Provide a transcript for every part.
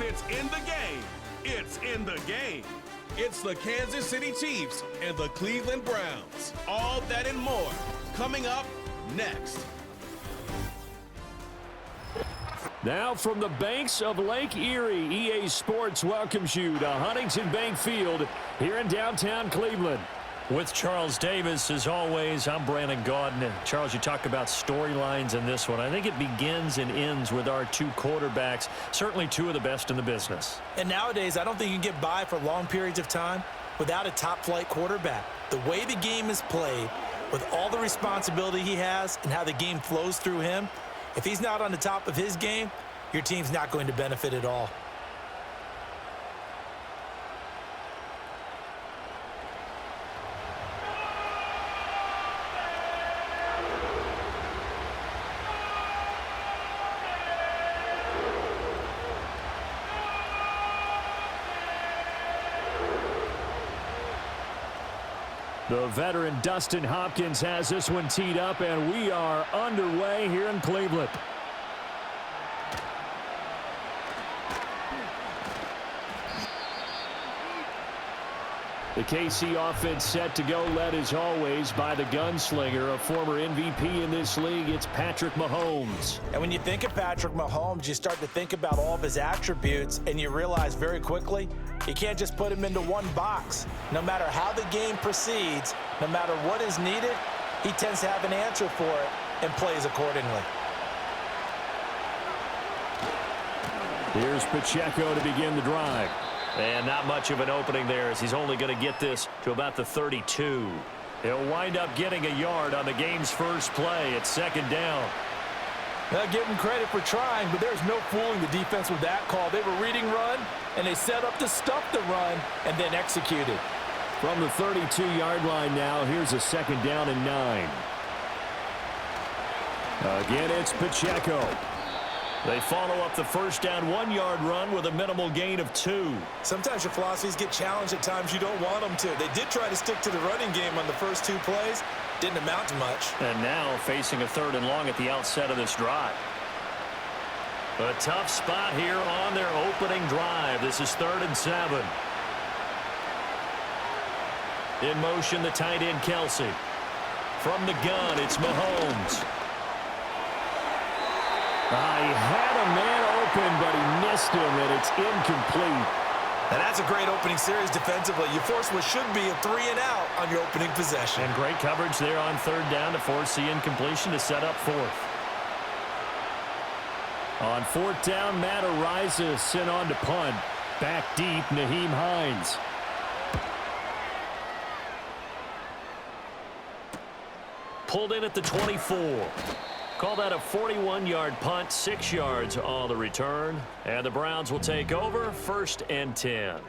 it's in the game, it's in the game. It's the Kansas City Chiefs and the Cleveland Browns. All that and more coming up next. Now from the banks of Lake Erie, EA Sports welcomes you to Huntington Bank Field here in downtown Cleveland. With Charles Davis, as always, I'm Brandon Gaudin. And Charles, you talk about storylines in this one. I think it begins and ends with our two quarterbacks, certainly two of the best in the business. And nowadays, I don't think you can get by for long periods of time without a top-flight quarterback. The way the game is played, with all the responsibility he has and how the game flows through him, if he's not on the top of his game, your team's not going to benefit at all. The veteran Dustin Hopkins has this one teed up, and we are underway here in Cleveland. The KC offense set to go, led as always by the gunslinger, a former MVP in this league. It's Patrick Mahomes. And when you think of Patrick Mahomes, you start to think about all of his attributes, and you realize very quickly you can't just put him into one box. No matter how the game proceeds, no matter what is needed, he tends to have an answer for it and plays accordingly. Here's Pacheco to begin the drive. And not much of an opening there, as he's only going to get this to about the 32. He'll wind up getting a yard on the game's first play. It's second down. I'll give him credit for trying, but there's no fooling the defense with that call. They were reading run, and they set up to stuff the run and then executed. From the 32-yard line now, here's a second down and 9. Again, it's Pacheco. They follow up the first down 1-yard run with a minimal gain of 2. Sometimes your philosophies get challenged at times you don't want them to. They did try to stick to the running game on the first 2 plays. Didn't amount to much. And now facing a 3rd and long at the outset of this drive. A tough spot here on their opening drive. This is 3rd and 7. In motion, the tight end Kelsey. From the gun, it's Mahomes. He had a man open, but he missed him, and it's incomplete. And that's a great opening series defensively. You force what should be a 3-and-out on your opening possession. And great coverage there on 3rd down to force the incompletion to set up 4th. On 4th down, Matt Ariza sent on to punt. Back deep, Nyheim Hines. Pulled in at the 24. Call that a 41-yard punt, 6 yards on the return. And the Browns will take over, 1st and 10.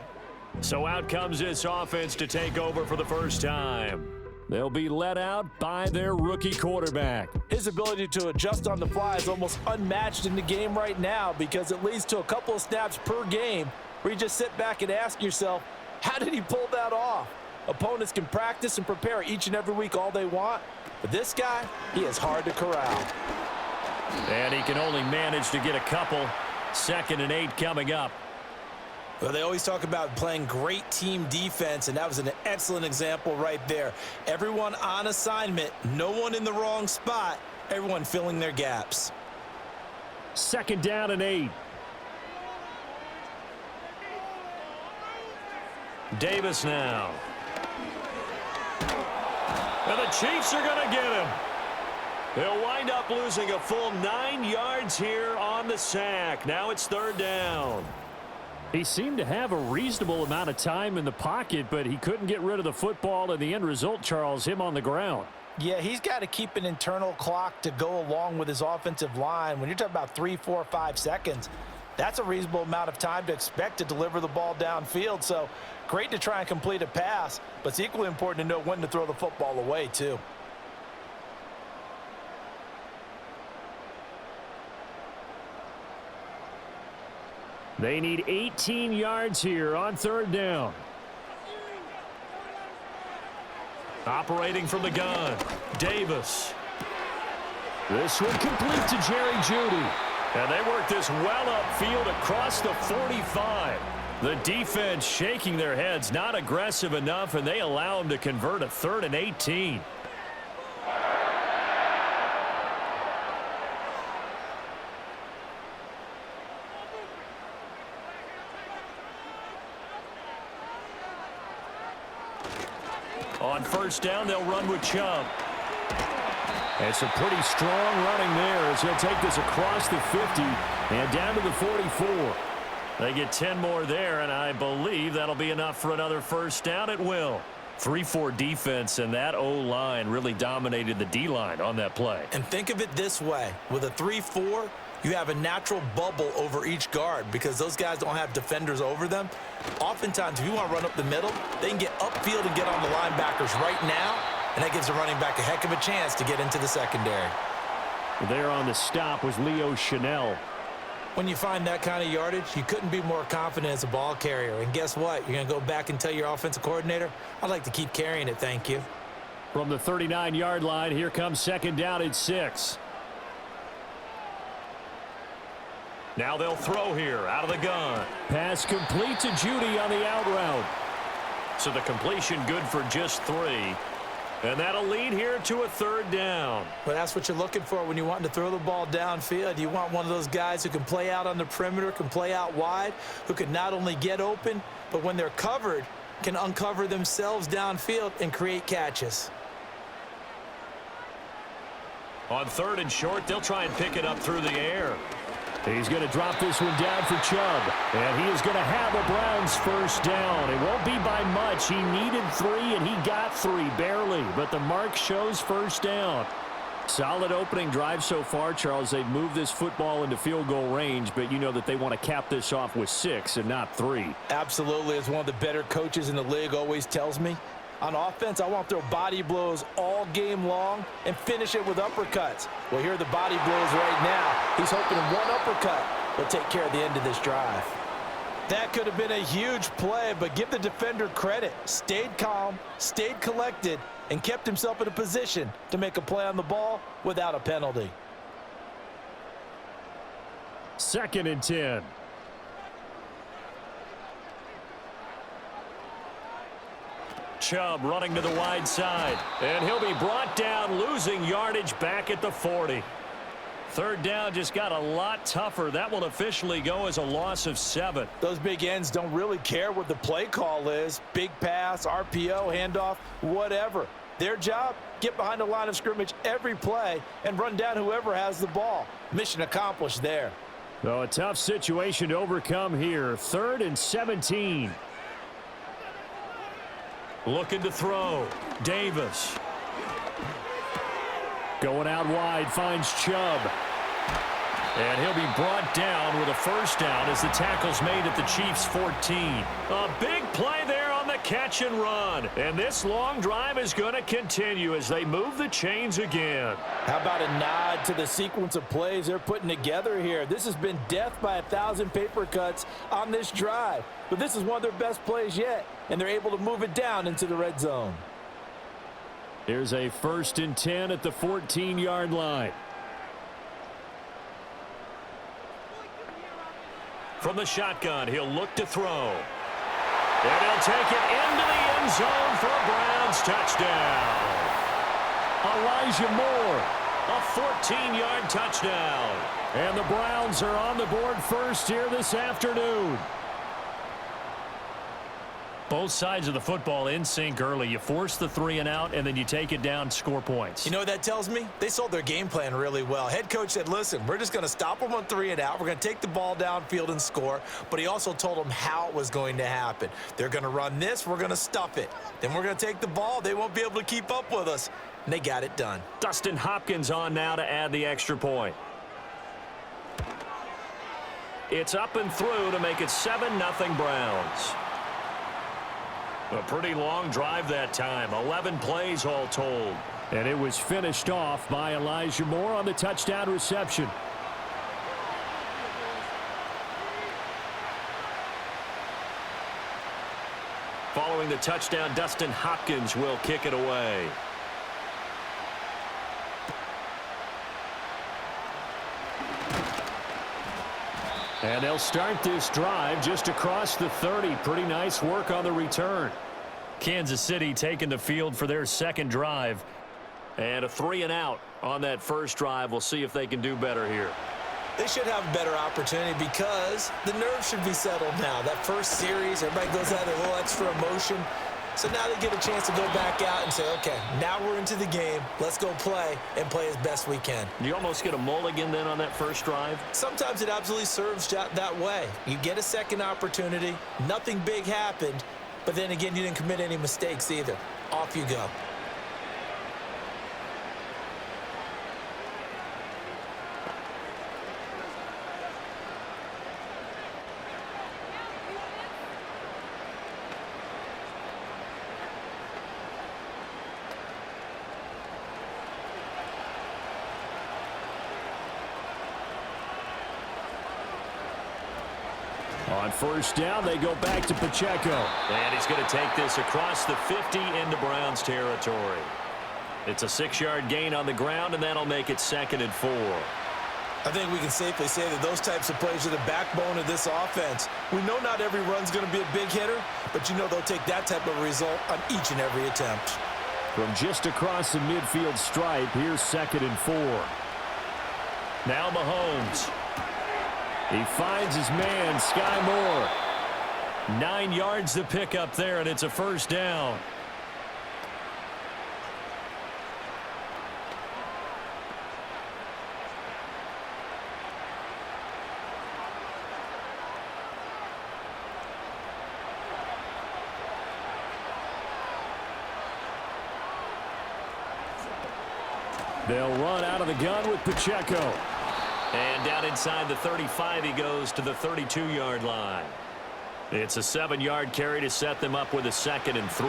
So out comes this offense to take over for the first time. They'll be let out by their rookie quarterback. His ability to adjust on the fly is almost unmatched in the game right now, because it leads to a couple of snaps per game where you just sit back and ask yourself, how did he pull that off? Opponents can practice and prepare each and every week all they want, but this guy, he is hard to corral. And he can only manage to get a couple. 2nd and 8 coming up. Well, they always talk about playing great team defense, and that was an excellent example right there. Everyone on assignment, no one in the wrong spot, everyone filling their gaps. 2nd down and 8. Davis now. And the Chiefs are going to get him. They'll wind up losing a full 9 yards here on the sack. Now it's 3rd down. He seemed to have a reasonable amount of time in the pocket, but he couldn't get rid of the football, and the end result, Charles, him on the ground. Yeah, he's got to keep an internal clock to go along with his offensive line. When you're talking about 3, 4, 5 seconds, that's a reasonable amount of time to expect to deliver the ball downfield. So great to try and complete a pass, but it's equally important to know when to throw the football away, too. They need 18 yards here on 3rd down. Operating from the gun, Davis. This one complete to Jerry Jeudy. And they work this well upfield across the 45. The defense shaking their heads, not aggressive enough, and they allow them to convert a 3rd and 18. On first down, they'll run with Chubb. It's a pretty strong running there as he'll take this across the 50 and down to the 44. They get 10 more there, and I believe that'll be enough for another first down. It will. 3-4 defense, and that O-line really dominated the D-line on that play. And think of it this way. With a 3-4, you have a natural bubble over each guard because those guys don't have defenders over them. Oftentimes, if you want to run up the middle, they can get upfield and get on the linebackers right now, and that gives the running back a heck of a chance to get into the secondary. There on the stop was Leo Chanel. When you find that kind of yardage, you couldn't be more confident as a ball carrier. And guess what? You're going to go back and tell your offensive coordinator, I'd like to keep carrying it, thank you. From the 39-yard line, here comes second down at 6. Now they'll throw here out of the gun. Pass complete to Judy on the out route. So the completion good for just 3. And that'll lead here to a 3rd down. Well, that's what you're looking for when you want to throw the ball downfield. You want one of those guys who can play out on the perimeter, can play out wide, who can not only get open, but when they're covered, can uncover themselves downfield and create catches. On 3rd and short, they'll try and pick it up through the air. He's going to drop this one down for Chubb. And he is going to have a Browns first down. It won't be by much. He needed 3, and he got 3, barely. But the mark shows first down. Solid opening drive so far, Charles. They've moved this football into field goal range, but you know that they want to cap this off with 6 and not 3. Absolutely. As one of the better coaches in the league always tells me, on offense, I want to throw body blows all game long and finish it with uppercuts. Well, here are the body blows right now. He's hoping one uppercut will take care of the end of this drive. That could have been a huge play, but give the defender credit. Stayed calm, stayed collected, and kept himself in a position to make a play on the ball without a penalty. 2nd and 10. Chubb running to the wide side, and he'll be brought down, losing yardage back at the 40. 3rd down just got a lot tougher. That will officially go as a loss of 7. Those big ends don't really care what the play call is. Big pass, RPO, handoff, whatever. Their job, get behind the line of scrimmage every play and run down whoever has the ball. Mission accomplished there. So a tough situation to overcome here. 3rd and 17. Looking to throw. Davis. Going out wide, finds Chubb. And he'll be brought down with a first down as the tackle's made at the Chiefs' 14. A big play there on the catch and run. And this long drive is going to continue as they move the chains again. How about a nod to the sequence of plays they're putting together here? This has been death by 1,000 paper cuts on this drive. But this is one of their best plays yet, and they're able to move it down into the red zone. Here's a 1st and 10 at the 14-yard line. From the shotgun, he'll look to throw. And he'll take it into the end zone for a Browns touchdown. Elijah Moore. A 14-yard touchdown. And the Browns are on the board first here this afternoon. Both sides of the football in sync early. You force the 3 and out, and then you take it down, score points. You know what that tells me? They sold their game plan really well. Head coach said, listen, we're just going to stop them on 3 and out. We're going to take the ball downfield and score. But he also told them how it was going to happen. They're going to run this. We're going to stuff it. Then we're going to take the ball. They won't be able to keep up with us. And they got it done. Dustin Hopkins on now to add the extra point. It's up and through to make it 7-0 Browns. A pretty long drive that time. 11 plays all told. And it was finished off by Elijah Moore on the touchdown reception. Following the touchdown, Dustin Hopkins will kick it away. And they'll start this drive just across the 30. Pretty nice work on the return. Kansas City taking the field for their second drive. And a 3-and-out on that first drive. We'll see if they can do better here. They should have a better opportunity because the nerves should be settled now. That first series, everybody goes out a little extra emotion. So now they get a chance to go back out and say, okay, now we're into the game. Let's go play and play as best we can. You almost get a mulligan then on that first drive? Sometimes it absolutely serves that way. You get a second opportunity. Nothing big happened. But then again, you didn't commit any mistakes either. Off you go. On first down, they go back to Pacheco. And he's going to take this across the 50 into Browns territory. It's a 6-yard gain on the ground, and that'll make it 2nd and 4. I think we can safely say that those types of plays are the backbone of this offense. We know not every run's going to be a big hitter, but you know they'll take that type of result on each and every attempt. From just across the midfield stripe, here's 2nd and 4. Now Mahomes. He finds his man, Sky Moore. 9 yards to pick up there, and it's a first down. They'll run out of the gun with Pacheco. And down inside the 35, he goes to the 32-yard line. It's a 7-yard carry to set them up with a 2nd and 3.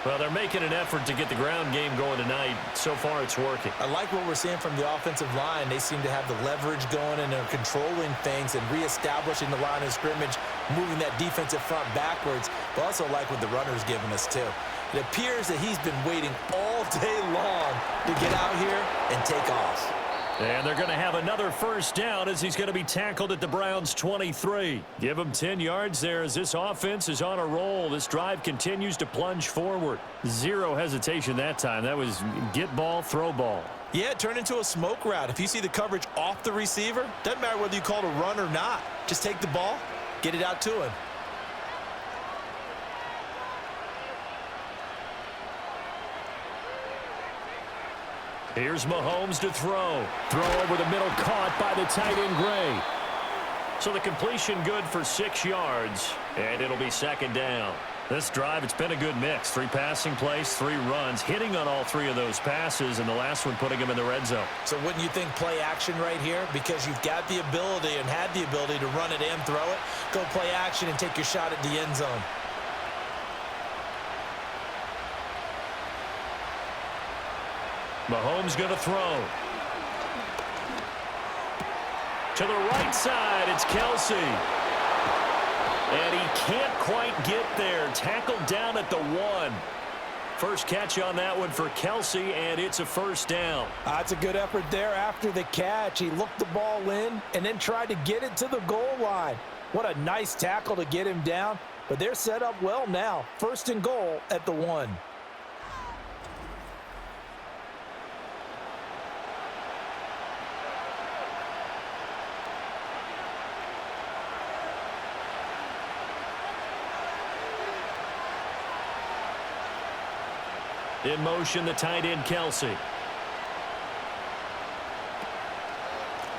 Well, they're making an effort to get the ground game going tonight. So far, it's working. I like what we're seeing from the offensive line. They seem to have the leverage going, and they're controlling things and reestablishing the line of scrimmage, moving that defensive front backwards. But also like what the runner's giving us, too. It appears that he's been waiting all day long to get out here and take off. And they're going to have another first down as he's going to be tackled at the Browns' 23. Give him 10 yards there as this offense is on a roll. This drive continues to plunge forward. Zero hesitation that time. That was get ball, throw ball. Yeah, it turned into a smoke route. If you see the coverage off the receiver, doesn't matter whether you call it a run or not. Just take the ball, get it out to him. Here's Mahomes to throw. Throw over the middle, caught by the tight end Gray. So the completion good for 6 yards, and it'll be 2nd down. This drive, it's been a good mix. 3 passing plays, 3 runs, hitting on all 3 of those passes, and the last one putting him in the red zone. So wouldn't you think play action right here? Because you've got the ability and had the ability to run it and throw it. Go play action and take your shot at the end zone. Mahomes going to throw. To the right side, it's Kelsey. And he can't quite get there. Tackled down at the 1. First catch on that one for Kelsey, and it's a first down. That's a good effort there after the catch. He looked the ball in and then tried to get it to the goal line. What a nice tackle to get him down. But they're set up well now. 1st and goal at the 1. In motion, the tight end, Kelsey.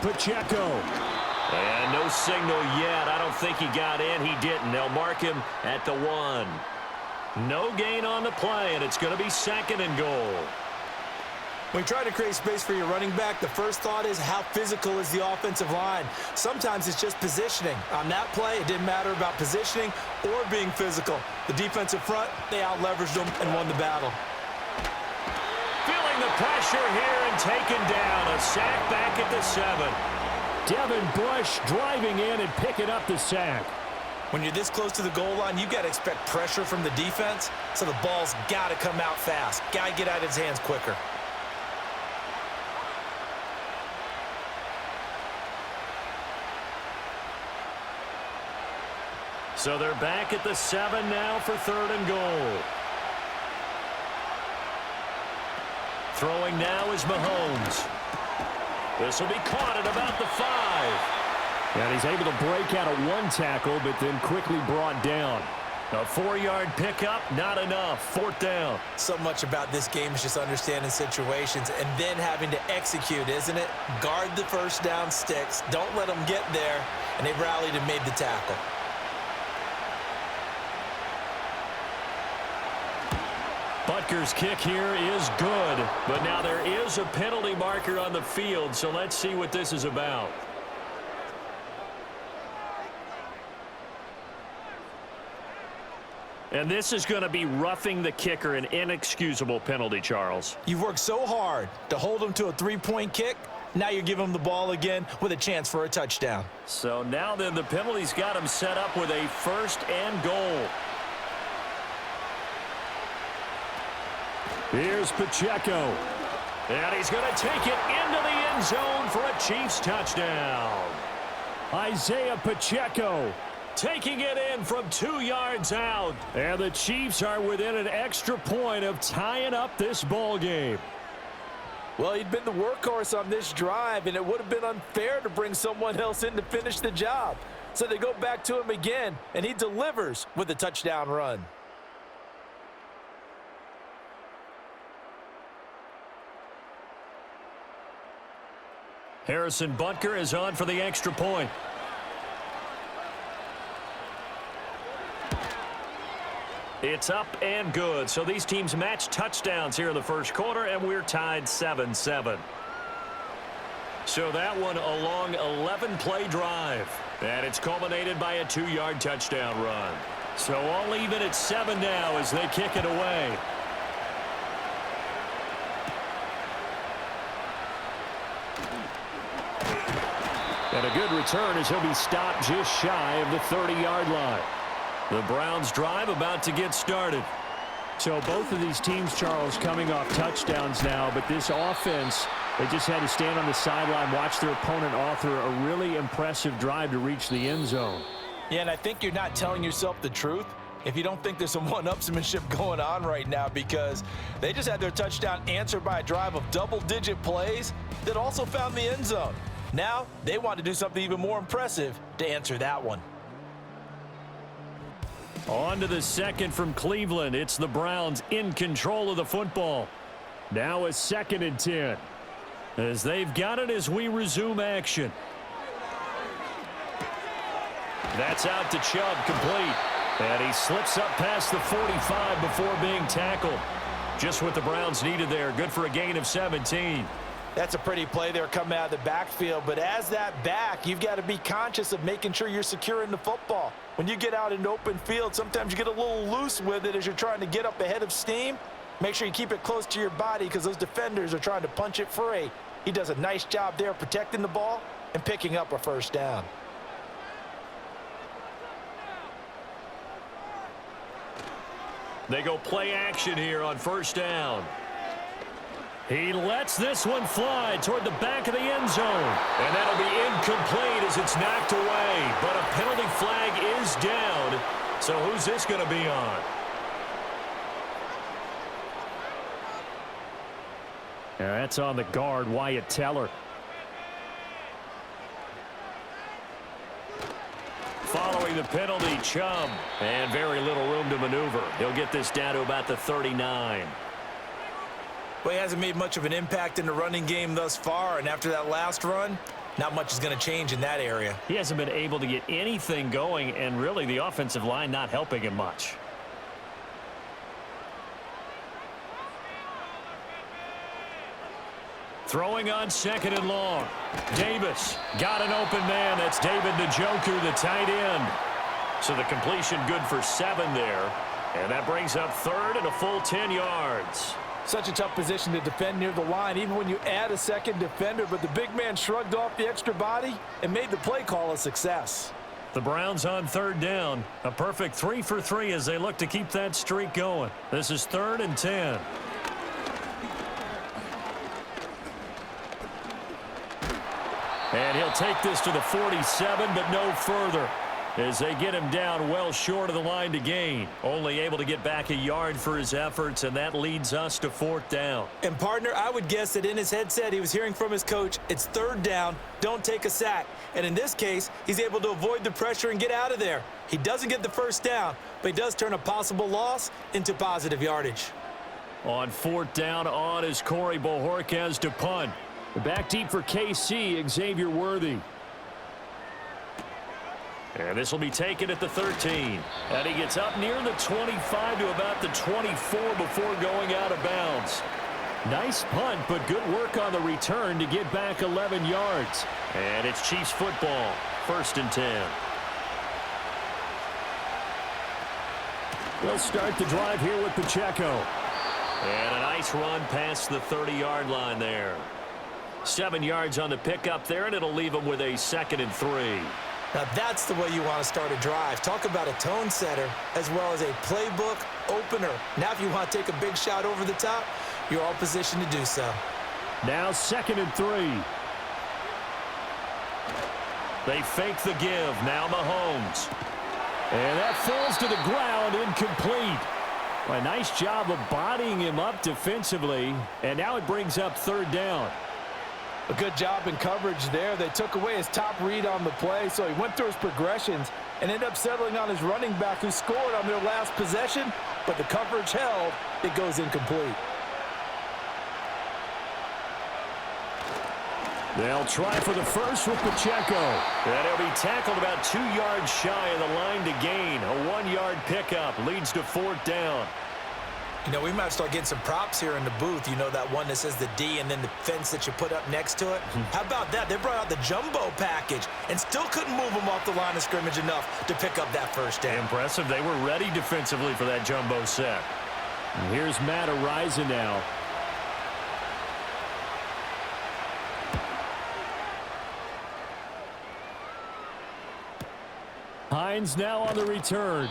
Pacheco. And no signal yet. I don't think he got in. He didn't. They'll mark him at the 1. No gain on the play, and it's going to be 2nd and goal. When you try to create space for your running back, the first thought is how physical is the offensive line. Sometimes it's just positioning. On that play, it didn't matter about positioning or being physical. The defensive front, they out-leveraged them and won the battle. Feeling the pressure here and taken down. A sack back at the 7. Devin Bush driving in and picking up the sack. When you're this close to the goal line, you've got to expect pressure from the defense, so the ball's got to come out fast. Got to get out of his hands quicker. So they're back at the 7 now for 3rd and goal. Throwing now is Mahomes. This will be caught at about the 5. And he's able to break out of one tackle, but then quickly brought down. A 4-yard pickup, not enough. 4th down. So much about this game is just understanding situations and then having to execute, isn't it? Guard the first down sticks. Don't let them get there. And they rallied and made the tackle. Butker's kick here is good. But now there is a penalty marker on the field, so let's see what this is about. And this is going to be roughing the kicker, an inexcusable penalty, Charles. You've worked so hard to hold them to a 3-point kick. Now you're giving them the ball again with a chance for a touchdown. So now then the penalty's got him set up with a 1st and goal. Here's Pacheco. And he's going to take it into the end zone for a Chiefs touchdown. Isaiah Pacheco taking it in from 2 yards out. And the Chiefs are within an extra point of tying up this ball game. Well, he'd been the workhorse on this drive, and it would have been unfair to bring someone else in to finish the job. So they go back to him again, and he delivers with a touchdown run. Harrison Butker is on for the extra point. It's up and good. So these teams match touchdowns here in the first quarter, and we're tied 7-7. So that one a long 11-play drive. And it's culminated by a 2-yard touchdown run. So all even at 7 now as they kick it away. And a good return as he'll be stopped just shy of the 30-yard line. The Browns drive about to get started. So both of these teams, Charles, coming off touchdowns now, but this offense, they just had to stand on the sideline, watch their opponent author a really impressive drive to reach the end zone. Yeah, and I think you're not telling yourself the truth if you don't think there's some one-upsmanship going on right now, because they just had their touchdown answered by a drive of double-digit plays that also found the end zone. Now they want to do something even more impressive to answer that one. On to the second from Cleveland. It's the Browns in control of the football. Now a 2nd and 10. As they've got it as we resume action. That's out to Chubb, complete. And he slips up past the 45 before being tackled. Just what the Browns needed there. Good for a gain of 17. That's a pretty play there coming out of the backfield, but as that back, you've got to be conscious of making sure you're securing the football. When you get out in open field, sometimes you get a little loose with it as you're trying to get up ahead of steam. Make sure you keep it close to your body because those defenders are trying to punch it free. He does a nice job there protecting the ball and picking up a 1st down. They go play action here on 1st down. He lets this one fly toward the back of the end zone. And that'll be incomplete as it's knocked away. But a penalty flag is down. So who's this going to be on? Yeah, that's on the guard, Wyatt Teller. Following the penalty, Chubb. And very little room to maneuver. He'll get this down to about the 39. Well, he hasn't made much of an impact in the running game thus far, and after that last run, not much is going to change in that area. He hasn't been able to get anything going, and really the offensive line not helping him much. Throwing on 2nd and long. Davis got an open man. That's David Njoku, the tight end. So the completion good for 7 there. And that brings up 3rd and a full 10 yards. Such a tough position to defend near the line, even when you add a 2nd defender, but the big man shrugged off the extra body and made the play call a success. The Browns on 3rd down. A perfect 3 for 3 as they look to keep that streak going. This is 3rd and 10. And he'll take this to the 47, but no further. as they get him down well short of the line to gain. Only able to get back a yard for his efforts, and that leads us to 4th down. And, partner, I would guess that in his headset he was hearing from his coach, it's 3rd down, don't take a sack. And in this case, he's able to avoid the pressure and get out of there. He doesn't get the 1st down, but he does turn a possible loss into positive yardage. On 4th down, on is Corey Bojorquez to punt. Back deep for KC, Xavier Worthy. And this will be taken at the 13. And he gets up near the 25 to about the 24 before going out of bounds. Nice punt, but good work on the return to get back 11 yards. And it's Chiefs football, 1st and 10. They'll start the drive here with Pacheco. And a nice run past the 30-yard line there. 7 yards on the pickup there, and it'll leave him with a 2nd and 3. Now that's the way you want to start a drive. Talk about a tone setter as well as a playbook opener. Now if you want to take a big shot over the top, you're all positioned to do so. Now 2nd and 3. They fake the give. Now Mahomes. And that falls to the ground, incomplete. A nice job of bodying him up defensively, and now it brings up 3rd down. A good job in coverage there. They took away his top read on the play, so he went through his progressions and ended up settling on his running back who scored on their last possession, but the coverage held. It goes incomplete. They'll try for the first with Pacheco. And he'll be tackled about 2 yards shy of the line to gain. A 1-yard pickup leads to 4th down. You know, we might start getting some props here in the booth. You know, that one that says the D and then the fence that you put up next to it. How about that? They brought out the jumbo package and still couldn't move them off the line of scrimmage enough to pick up that 1st down. Impressive. They were ready defensively for that jumbo set. And here's Matt Ariza now. Hines now on the return.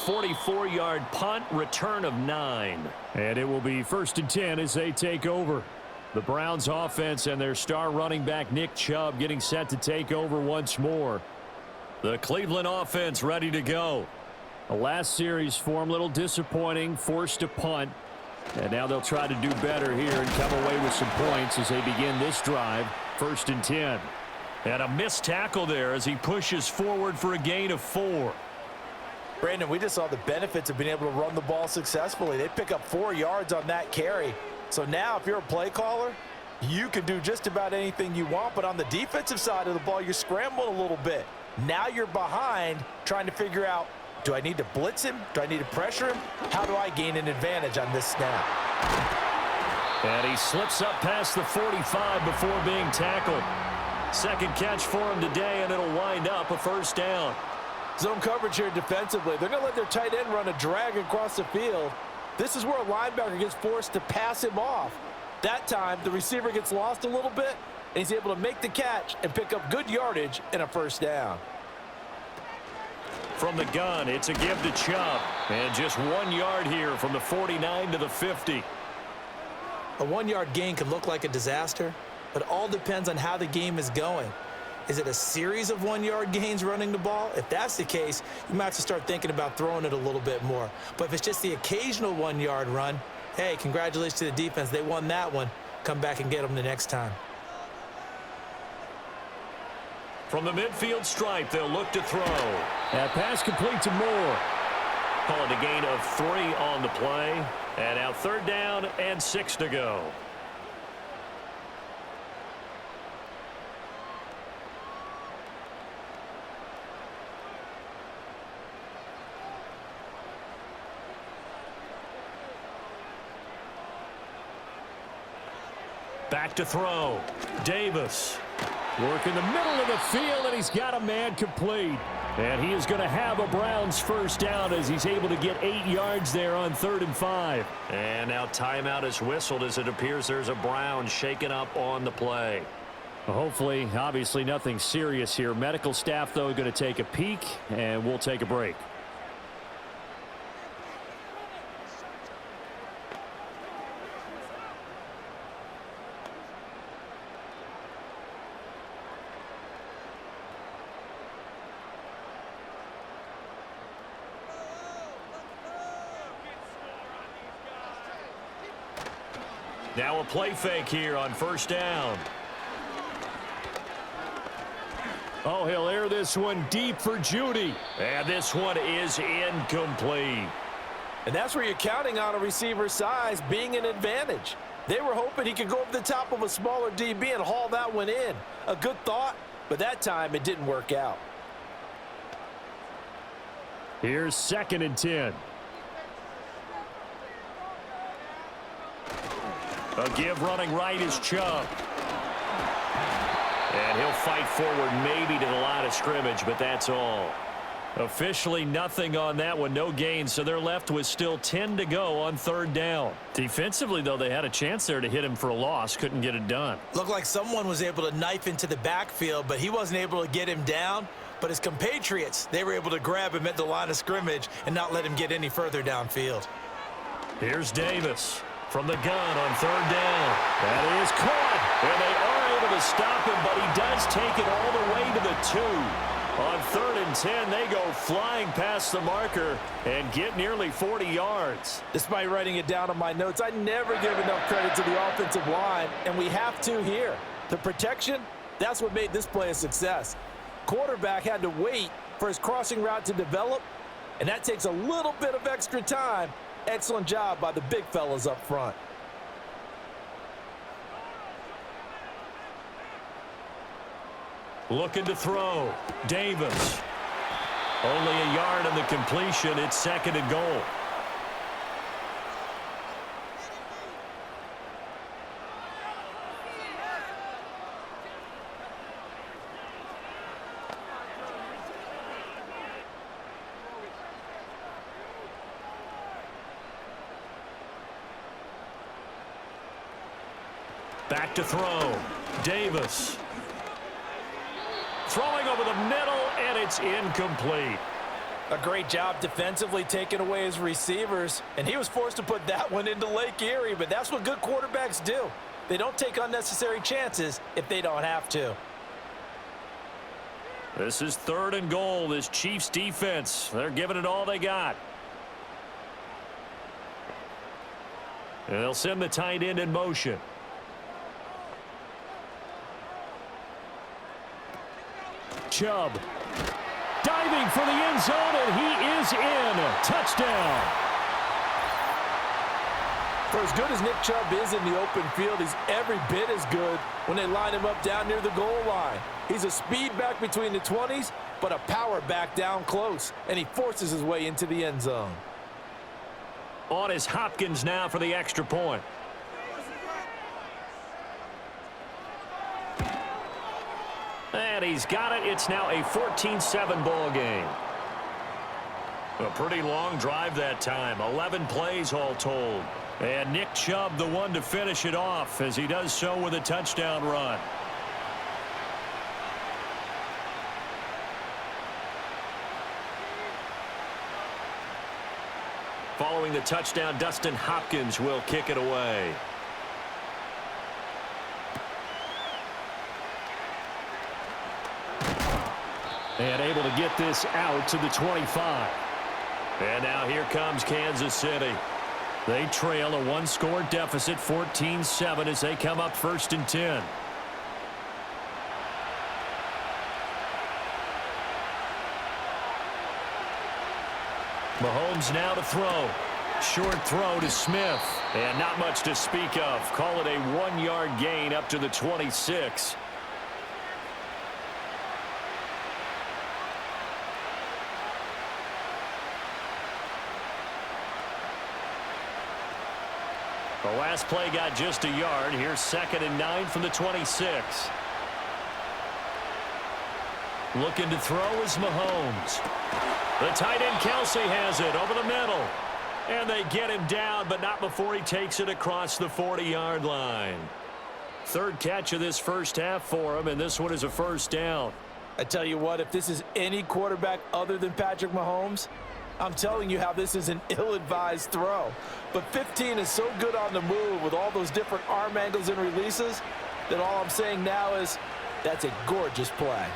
44-yard punt, return of 9. And it will be 1st and 10 as they take over. The Browns offense and their star running back Nick Chubb getting set to take over once more. The Cleveland offense ready to go. The last series for him, a little disappointing, forced to punt. And now they'll try to do better here and come away with some points as they begin this drive. 1st and 10. And a missed tackle there as he pushes forward for a gain of 4. Brandon, we just saw the benefits of being able to run the ball successfully. They pick up 4 yards on that carry. So now if you're a play caller, you can do just about anything you want. But on the defensive side of the ball, you're scrambling a little bit. Now you're behind trying to figure out, do I need to blitz him? Do I need to pressure him? How do I gain an advantage on this snap? And he slips up past the 45 before being tackled. 2nd catch for him today, and it'll wind up a 1st down. Zone coverage here defensively. They're going to let their tight end run a drag across the field. This is where a linebacker gets forced to pass him off. That time, the receiver gets lost a little bit, and he's able to make the catch and pick up good yardage and a 1st down. From the gun, it's a give to Chubb. And just 1 yard here from the 49 to the 50. A 1-yard gain can look like a disaster, but it all depends on how the game is going. Is it a series of 1-yard gains running the ball? If that's the case, you might have to start thinking about throwing it a little bit more. But if it's just the occasional 1-yard run, hey, congratulations to the defense. They won that one. Come back and get them the next time. From the midfield stripe, they'll look to throw. That pass complete to Moore. Call it a gain of 3 on the play. And now 3rd down and 6 to go. Back to throw. Davis. Work in the middle of the field, and he's got a man complete. And he is going to have a Browns 1st down as he's able to get 8 yards there on 3rd and 5. And now timeout is whistled as it appears there's a Browns shaken up on the play. Well, hopefully, obviously nothing serious here. Medical staff, though, going to take a peek, and we'll take a break. Now a play fake here on first down. Oh, he'll air this one deep for Judy. And this one is incomplete. And that's where you're counting on a receiver's size being an advantage. They were hoping he could go over the top of a smaller DB and haul that one in. A good thought, but that time it didn't work out. Here's 2nd and 10. A give running right is Chubb. And he'll fight forward maybe to the line of scrimmage, but that's all. Officially nothing on that one, no gain, so they're left with still 10 to go on 3rd down. Defensively, though, they had a chance there to hit him for a loss, couldn't get it done. Looked like someone was able to knife into the backfield, but he wasn't able to get him down. But his compatriots, they were able to grab him at the line of scrimmage and not let him get any further downfield. Here's Davis from the gun on 3rd down. That is caught, and they are able to stop him, but he does take it all the way to the 2. On 3rd and 10, they go flying past the marker and get nearly 40 yards. Despite writing it down on my notes, I never give enough credit to the offensive line, and we have to here. The protection, that's what made this play a success. Quarterback had to wait for his crossing route to develop, and that takes a little bit of extra time. Excellent job by the big fellas up front. Looking to throw. Davis. Only a yard on the completion. It's 2nd and goal. Back to throw. Davis. Throwing over the middle, and it's incomplete. A great job defensively taking away his receivers, and he was forced to put that one into Lake Erie, but that's what good quarterbacks do. They don't take unnecessary chances if they don't have to. This is 3rd and goal, this Chiefs defense. They're giving it all they got. And they'll send the tight end in motion. Chubb diving for the end zone, and he is in. Touchdown. For as good as Nick Chubb is in the open field, he's every bit as good when they line him up down near the goal line. He's a speed back between the 20s, but a power back down close, and he forces his way into the end zone. On is Hopkins now for the extra point. And he's got it. It's now a 14-7 ball game. A pretty long drive that time. 11 plays all told. And Nick Chubb the one to finish it off as he does so with a touchdown run. Following the touchdown, Dustin Hopkins will kick it away. And able to get this out to the 25. And now here comes Kansas City. They trail a one-score deficit, 14-7, as they come up 1st and 10. Mahomes now to throw. Short throw to Smith. And not much to speak of. Call it a 1-yard gain up to the 26. The last play got just a yard. Here's 2nd and 9 from the 26. Looking to throw is Mahomes. The tight end Kelsey has it over the middle. And they get him down, but not before he takes it across the 40-yard line. 3rd catch of this first half for him, and this one is a 1st down. I tell you what, if this is any quarterback other than Patrick Mahomes, I'm telling you how this is an ill-advised throw. But 15 is so good on the move with all those different arm angles and releases that all I'm saying now is that's a gorgeous play.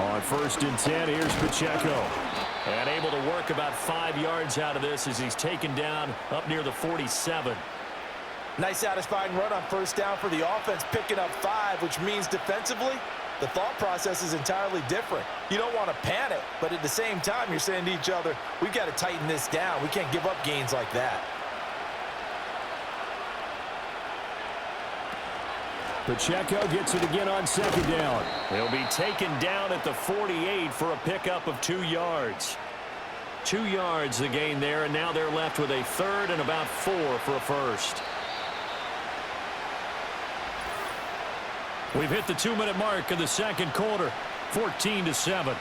On 1st and 10, here's Pacheco. And able to work about 5 yards out of this as he's taken down up near the 47. Nice satisfying run on first down for the offense, picking up 5, which means defensively, the thought process is entirely different. You don't want to panic, but at the same time, you're saying to each other, we've got to tighten this down. We can't give up gains like that. Pacheco gets it again on second down. He'll be taken down at the 48 for a pickup of 2 yards. 2 yards the gain there, and now they're left with a third and about 4 for a first. We've hit the 2-minute mark of the second quarter, 14-7.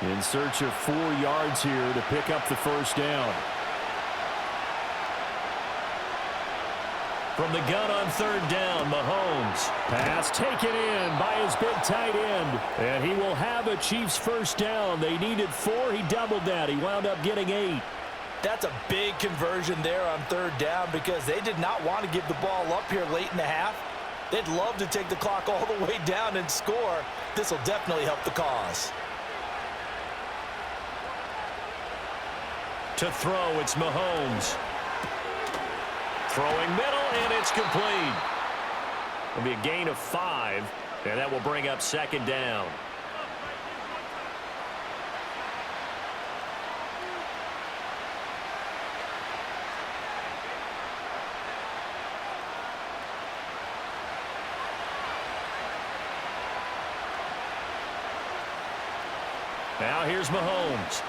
In search of 4 yards here to pick up the first down. From the gun on third down, Mahomes. Pass taken in by his big tight end. And he will have a Chiefs first down. They needed 4. He doubled that. He wound up getting 8. That's a big conversion there on third down because they did not want to give the ball up here late in the half. They'd love to take the clock all the way down and score. This will definitely help the cause. To throw, it's Mahomes. Throwing middle, and it's complete. It'll be a gain of 5, and that will bring up second down. Now here's Mahomes.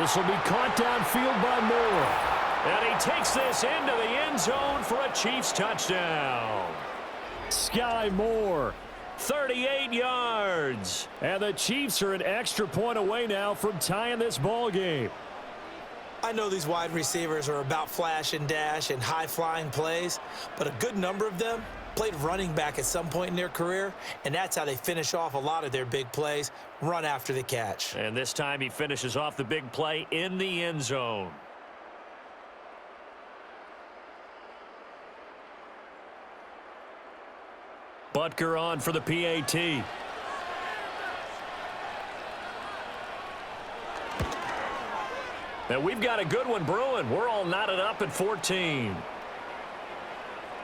This will be caught downfield by Moore. And he takes this into the end zone for a Chiefs touchdown. Sky Moore. 38 yards. And the Chiefs are an extra point away now from tying this ball game. I know these wide receivers are about flash and dash and high-flying plays, but a good number of them played running back at some point in their career, and that's how they finish off a lot of their big plays, run after the catch. And this time he finishes off the big play in the end zone. Butker on for the PAT. And we've got a good one brewing. We're all knotted up at 14.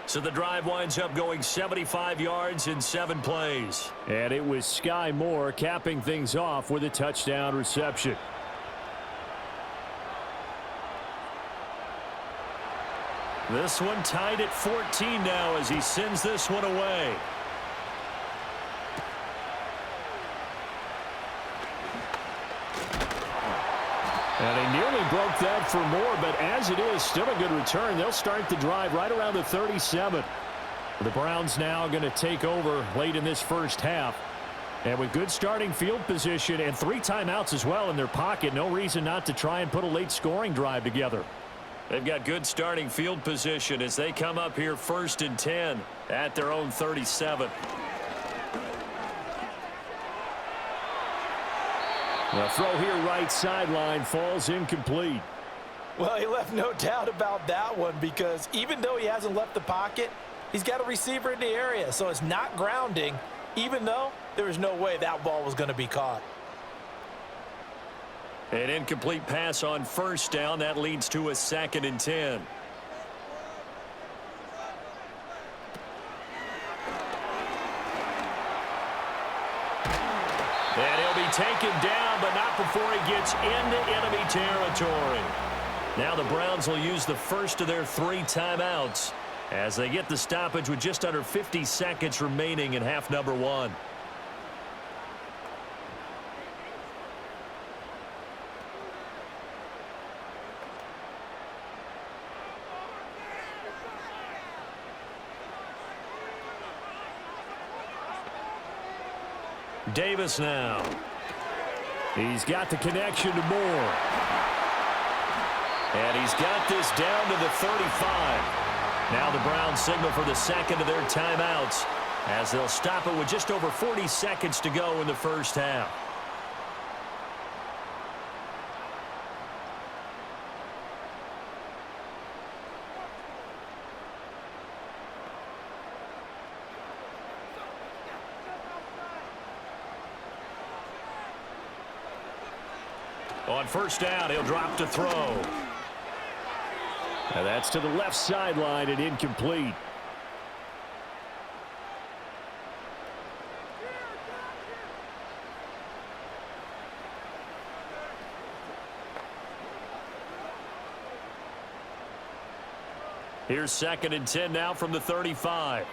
So the drive winds up going 75 yards in 7 plays. And it was Sky Moore capping things off with a touchdown reception. This one tied at 14 now as he sends this one away. And he nearly broke that for Moore, but as it is, still a good return. They'll start the drive right around the 37. The Browns now going to take over late in this first half. And with good starting field position and 3 timeouts as well in their pocket, no reason not to try and put a late scoring drive together. They've got good starting field position as they come up here 1st and 10 at their own 37. The throw here right sideline falls incomplete. Well, he left no doubt about that one because even though he hasn't left the pocket, he's got a receiver in the area, so it's not grounding, even though there was no way that ball was going to be caught. An incomplete pass on first down. That leads to a 2nd and 10. And he'll be taken down, but not before he gets into enemy territory. Now the Browns will use the first of their 3 timeouts as they get the stoppage with just under 50 seconds remaining in half number 1. Davis now. He's got the connection to Moore. And he's got this down to the 35. Now the Browns signal for the 2nd of their timeouts as they'll stop it with just over 40 seconds to go in the first half. On first down, he'll drop to throw. And that's to the left sideline and incomplete. Here's 2nd and 10 now from the 35.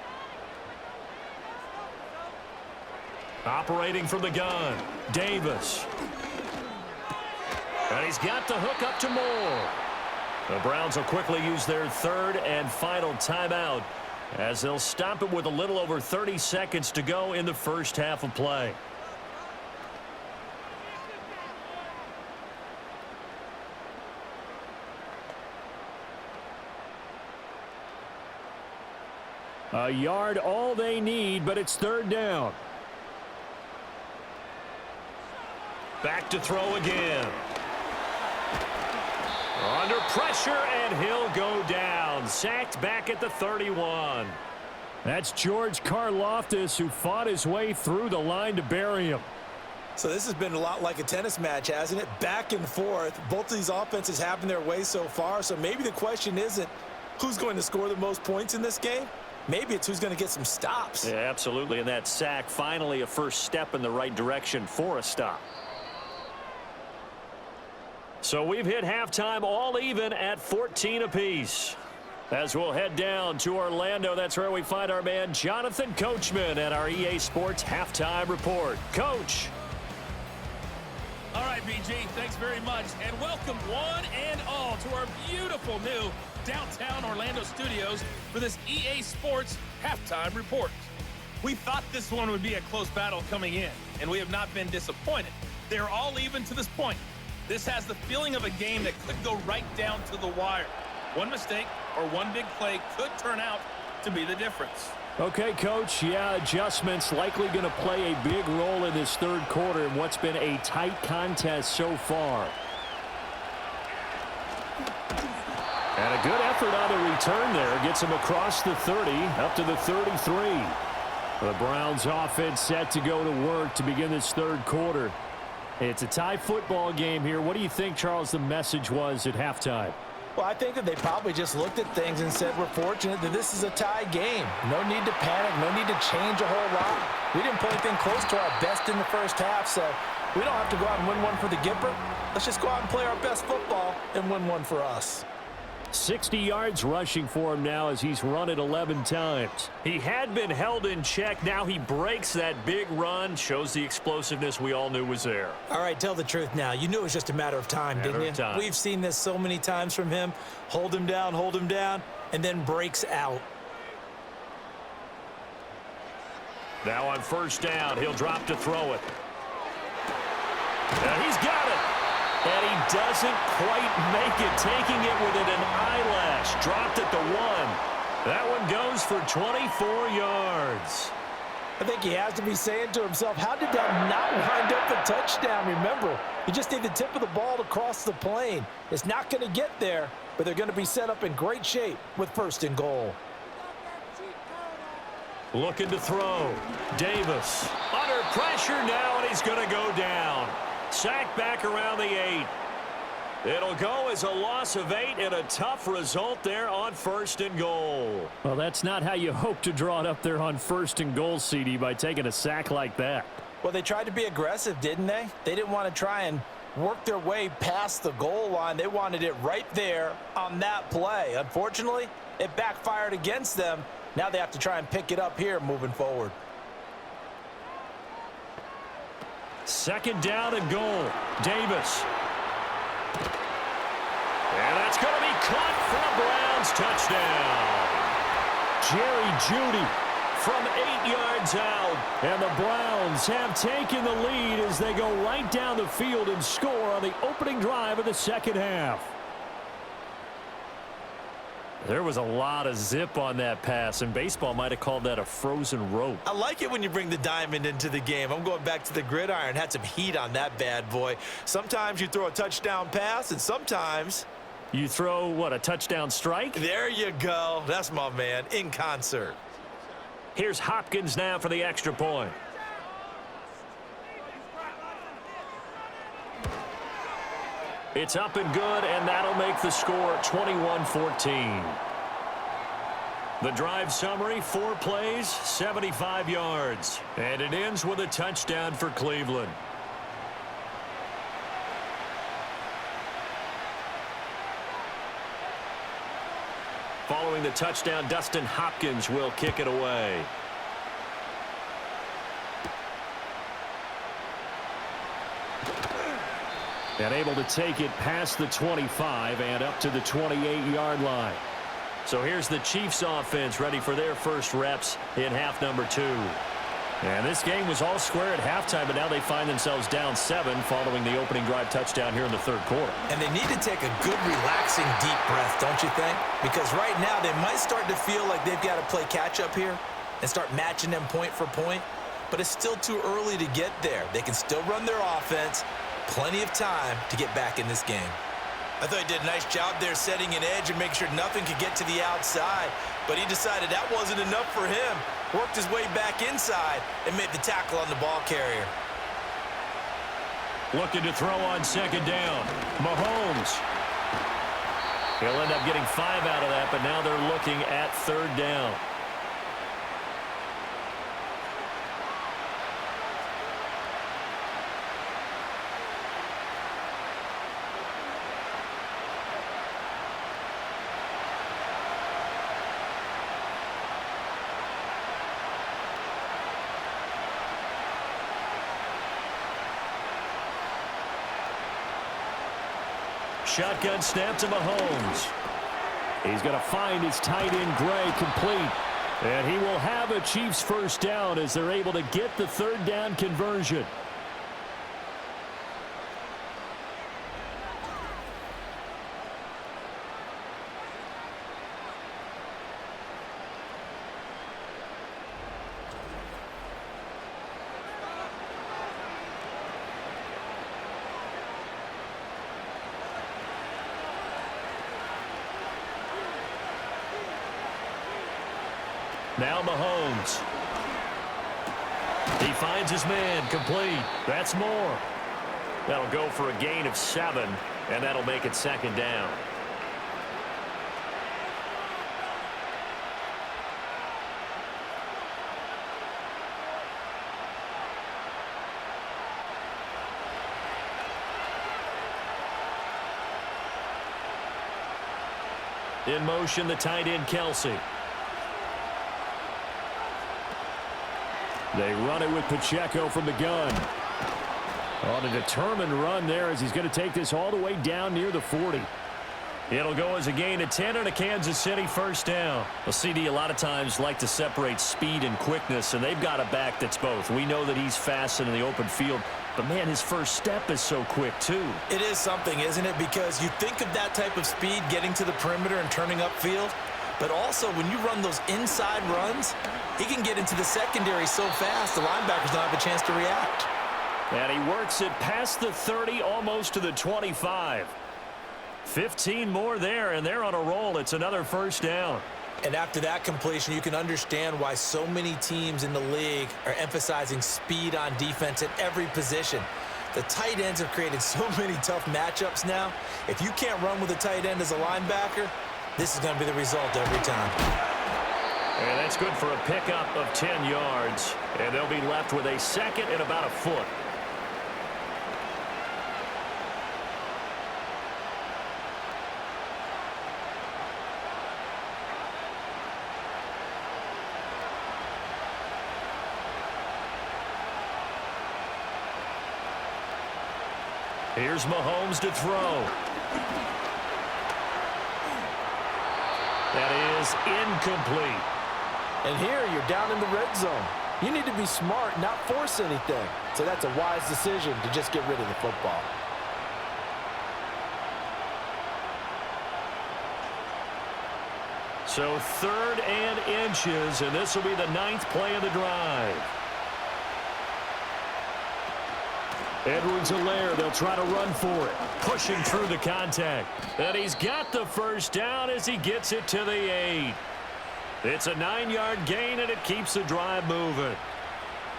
Operating from the gun, Davis. And he's got the hook up to Moore. The Browns will quickly use their 3rd and final timeout as they'll stop it with a little over 30 seconds to go in the first half of play. A yard all they need, but it's 3rd down. Back to throw again. Under pressure, and he'll go down. Sacked back at the 31. That's George Karlaftis, who fought his way through the line to bury him. So this has been a lot like a tennis match, hasn't it? Back and forth. Both of these offenses having their way so far, so maybe the question isn't who's going to score the most points in this game. Maybe it's who's going to get some stops. Yeah, absolutely, and that sack finally a first step in the right direction for a stop. So we've hit halftime all even at 14 apiece. As we'll head down to Orlando, that's where we find our man Jonathan Coachman at our EA Sports Halftime Report. Coach. All right, BG, thanks very much. And welcome one and all to our beautiful new downtown Orlando studios for this EA Sports Halftime Report. We thought this one would be a close battle coming in, and we have not been disappointed. They're all even to this point. This has the feeling of a game that could go right down to the wire. One mistake or one big play could turn out to be the difference. Okay, Coach, yeah, adjustments likely going to play a big role in this 3rd quarter in what's been a tight contest so far. And a good effort on the return there. Gets him across the 30, up to the 33. The Browns offense set to go to work to begin this 3rd quarter. It's a tie football game here. What do you think, Charles, the message was at halftime? Well, I think that they probably just looked at things and said, we're fortunate that this is a tie game. No need to panic. No need to change a whole lot. We didn't play anything close to our best in the first half, so we don't have to go out and win one for the Gipper. Let's just go out and play our best football and win one for us. 60 yards rushing for him now as he's run it 11 times. He had been held in check. Now he breaks that big run. Shows the explosiveness we all knew was there. All right, tell the truth now. You knew it was just a matter of time, didn't you? We've seen this so many times from him. Hold him down, and then breaks out. Now on first down, he'll drop to throw it. And he's got it. And he doesn't quite make it, taking it within an eyelash. Dropped at the 1. That one goes for 24 yards. I think he has to be saying to himself, how did that not wind up a touchdown? Remember, you just need the tip of the ball to cross the plane. It's not going to get there, but they're going to be set up in great shape with 1st and goal. Looking to throw. Davis under pressure now, and he's going to go down. Sacked back around the 8. It'll go as a loss of 8 and a tough result there on 1st and goal. Well, that's not how you hope to draw it up there on 1st and goal, CD, by taking a sack like that. Well, they tried to be aggressive, didn't they? They didn't want to try and work their way past the goal line. They wanted it right there on that play. Unfortunately, it backfired against them. Now they have to try and pick it up here moving forward. 2nd down and goal. Davis. And that's going to be caught for a Browns touchdown. Jerry Jeudy from 8 yards out. And the Browns have taken the lead as they go right down the field and score on the opening drive of the 2nd half. There was a lot of zip on that pass, and baseball might have called that a frozen rope. I like it when you bring the diamond into the game. I'm going back to the gridiron. Had some heat on that bad boy. Sometimes you throw a touchdown pass, and sometimes you throw, what, a touchdown strike? There you go. That's my man, in concert. Here's Hopkins now for the extra point. It's up and good, and that'll make the score 21-14. The drive summary, 4 plays, 75 yards. And it ends with a touchdown for Cleveland. Following the touchdown, Dustin Hopkins will kick it away. And able to take it past the 25 and up to the 28-yard line. So here's the Chiefs offense ready for their first reps in half number 2. And this game was all square at halftime, but now they find themselves down 7 following the opening drive touchdown here in the third quarter. And they need to take a good, relaxing, deep breath, don't you think? Because right now they might start to feel like they've got to play catch-up here and start matching them point for point. But it's still too early to get there. They can still run their offense. Plenty of time to get back in this game. I thought he did a nice job there setting an edge and making sure nothing could get to the outside. But he decided that wasn't enough for him. Worked his way back inside and made the tackle on the ball carrier. Looking to throw on second down. Mahomes. He'll end up getting 5 out of that, but now they're looking at third down. Shotgun snap to Mahomes. He's going to find his tight end, Gray, complete. And he will have a Chiefs first down as they're able to get the third down conversion. Now Mahomes. He finds his man, complete. That's more. That'll go for a gain of 7, and that'll make it second down. In motion, the tight end, Kelsey. They run it with Pacheco from the gun. On a determined run there as he's going to take this all the way down near the 40. It'll go as a gain of 10 and a Kansas City first down. Well, CD a lot of times like to separate speed and quickness, and they've got a back that's both. We know that he's fast and in the open field, but, man, his first step is so quick, too. It is something, isn't it? Because you think of that type of speed getting to the perimeter and turning upfield, but also when you run those inside runs, he can get into the secondary so fast the linebackers don't have a chance to react. And he works it past the 30, almost to the 25. 15 more there, and they're on a roll. It's another first down. And after that completion, you can understand why so many teams in the league are emphasizing speed on defense at every position. The tight ends have created so many tough matchups now. If you can't run with a tight end as a linebacker, this is going to be the result every time. And that's good for a pickup of 10 yards. And they'll be left with a second and about a foot. Here's Mahomes to throw. That is incomplete. And here you're down in the red zone. You need to be smart, not force anything. So that's a wise decision to just get rid of the football. So 3rd and inches, and this will be the 9th play of the drive. Edwards-Helaire, they'll try to run for it. Pushing through the contact. And he's got the first down as he gets it to the 8. It's a 9-yard gain, and it keeps the drive moving.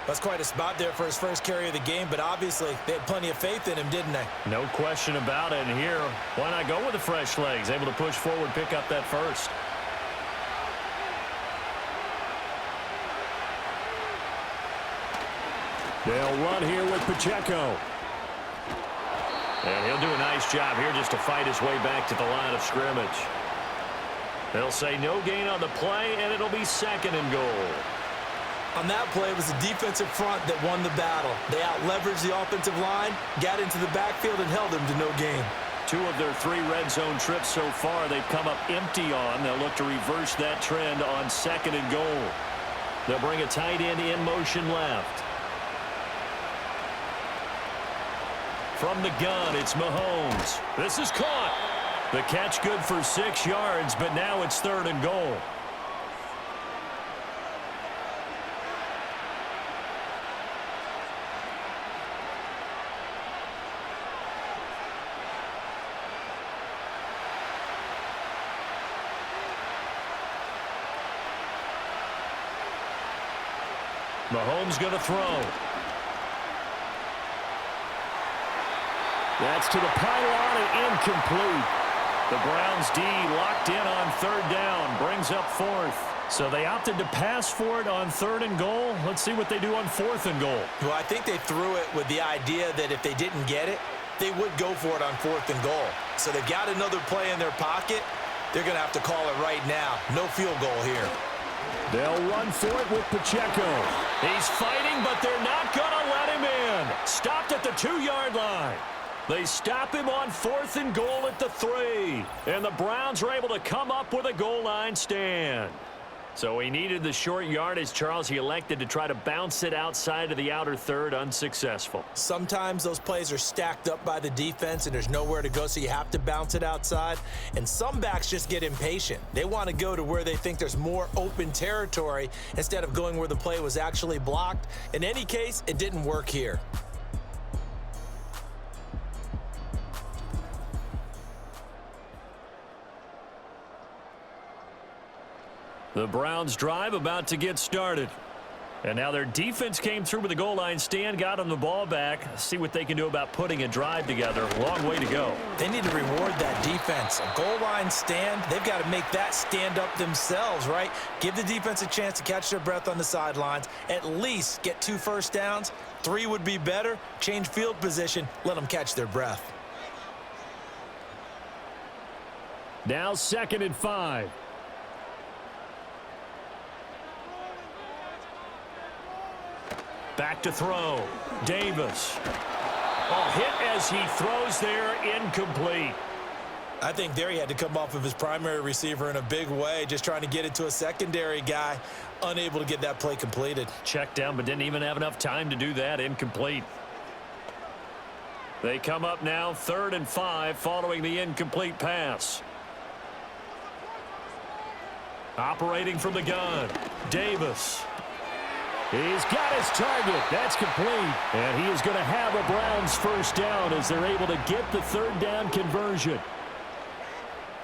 That's quite a spot there for his first carry of the game, but obviously they had plenty of faith in him, didn't they? No question about it. And here, why not go with the fresh legs? Able to push forward, pick up that first. They'll run here with Pacheco. And he'll do a nice job here just to fight his way back to the line of scrimmage. They'll say no gain on the play, and it'll be 2nd and goal. On that play, it was the defensive front that won the battle. They out-leveraged the offensive line, got into the backfield, and held them to no gain. 2 of their 3 red zone trips so far, they've come up empty on. They'll look to reverse that trend on 2nd and goal. They'll bring a tight end in motion left. From the gun, it's Mahomes. This is caught. The catch good for 6 yards, but now it's 3rd and goal. Mahomes going to throw. That's to the pylon and incomplete. The Browns D locked in on 3rd down, brings up 4th. So they opted to pass for it on 3rd and goal. Let's see what they do on 4th and goal. Well, I think they threw it with the idea that if they didn't get it, they would go for it on 4th and goal. So they've got another play in their pocket. They're going to have to call it right now. No field goal here. They'll run for it with Pacheco. He's fighting, but they're not going to let him in. Stopped at the 2-yard line. They stop him on 4th and goal at the 3. And the Browns are able to come up with a goal line stand. So he needed the short yardage, Charles. He elected to try to bounce it outside of the outer third, unsuccessful. Sometimes those plays are stacked up by the defense and there's nowhere to go, so you have to bounce it outside. And some backs just get impatient. They want to go to where they think there's more open territory instead of going where the play was actually blocked. In any case, it didn't work here. The Browns drive about to get started. And now their defense came through with a goal line stand, got them the ball back. See what they can do about putting a drive together. Long way to go. They need to reward that defense. A goal line stand, they've got to make that stand up themselves, right? Give the defense a chance to catch their breath on the sidelines. At least get 2 first downs. 3 would be better. Change field position. Let them catch their breath. Now 2nd and 5. Back to throw. Davis. Oh, hit as he throws there, incomplete. I think there he had to come off of his primary receiver in a big way, just trying to get it to a secondary guy, unable to get that play completed. Checked down, but didn't even have enough time to do that. Incomplete. They come up now 3rd and 5 following the incomplete pass. Operating from the gun. Davis. He's got his target. That's complete. And he is going to have a Browns first down as they're able to get the 3rd down conversion.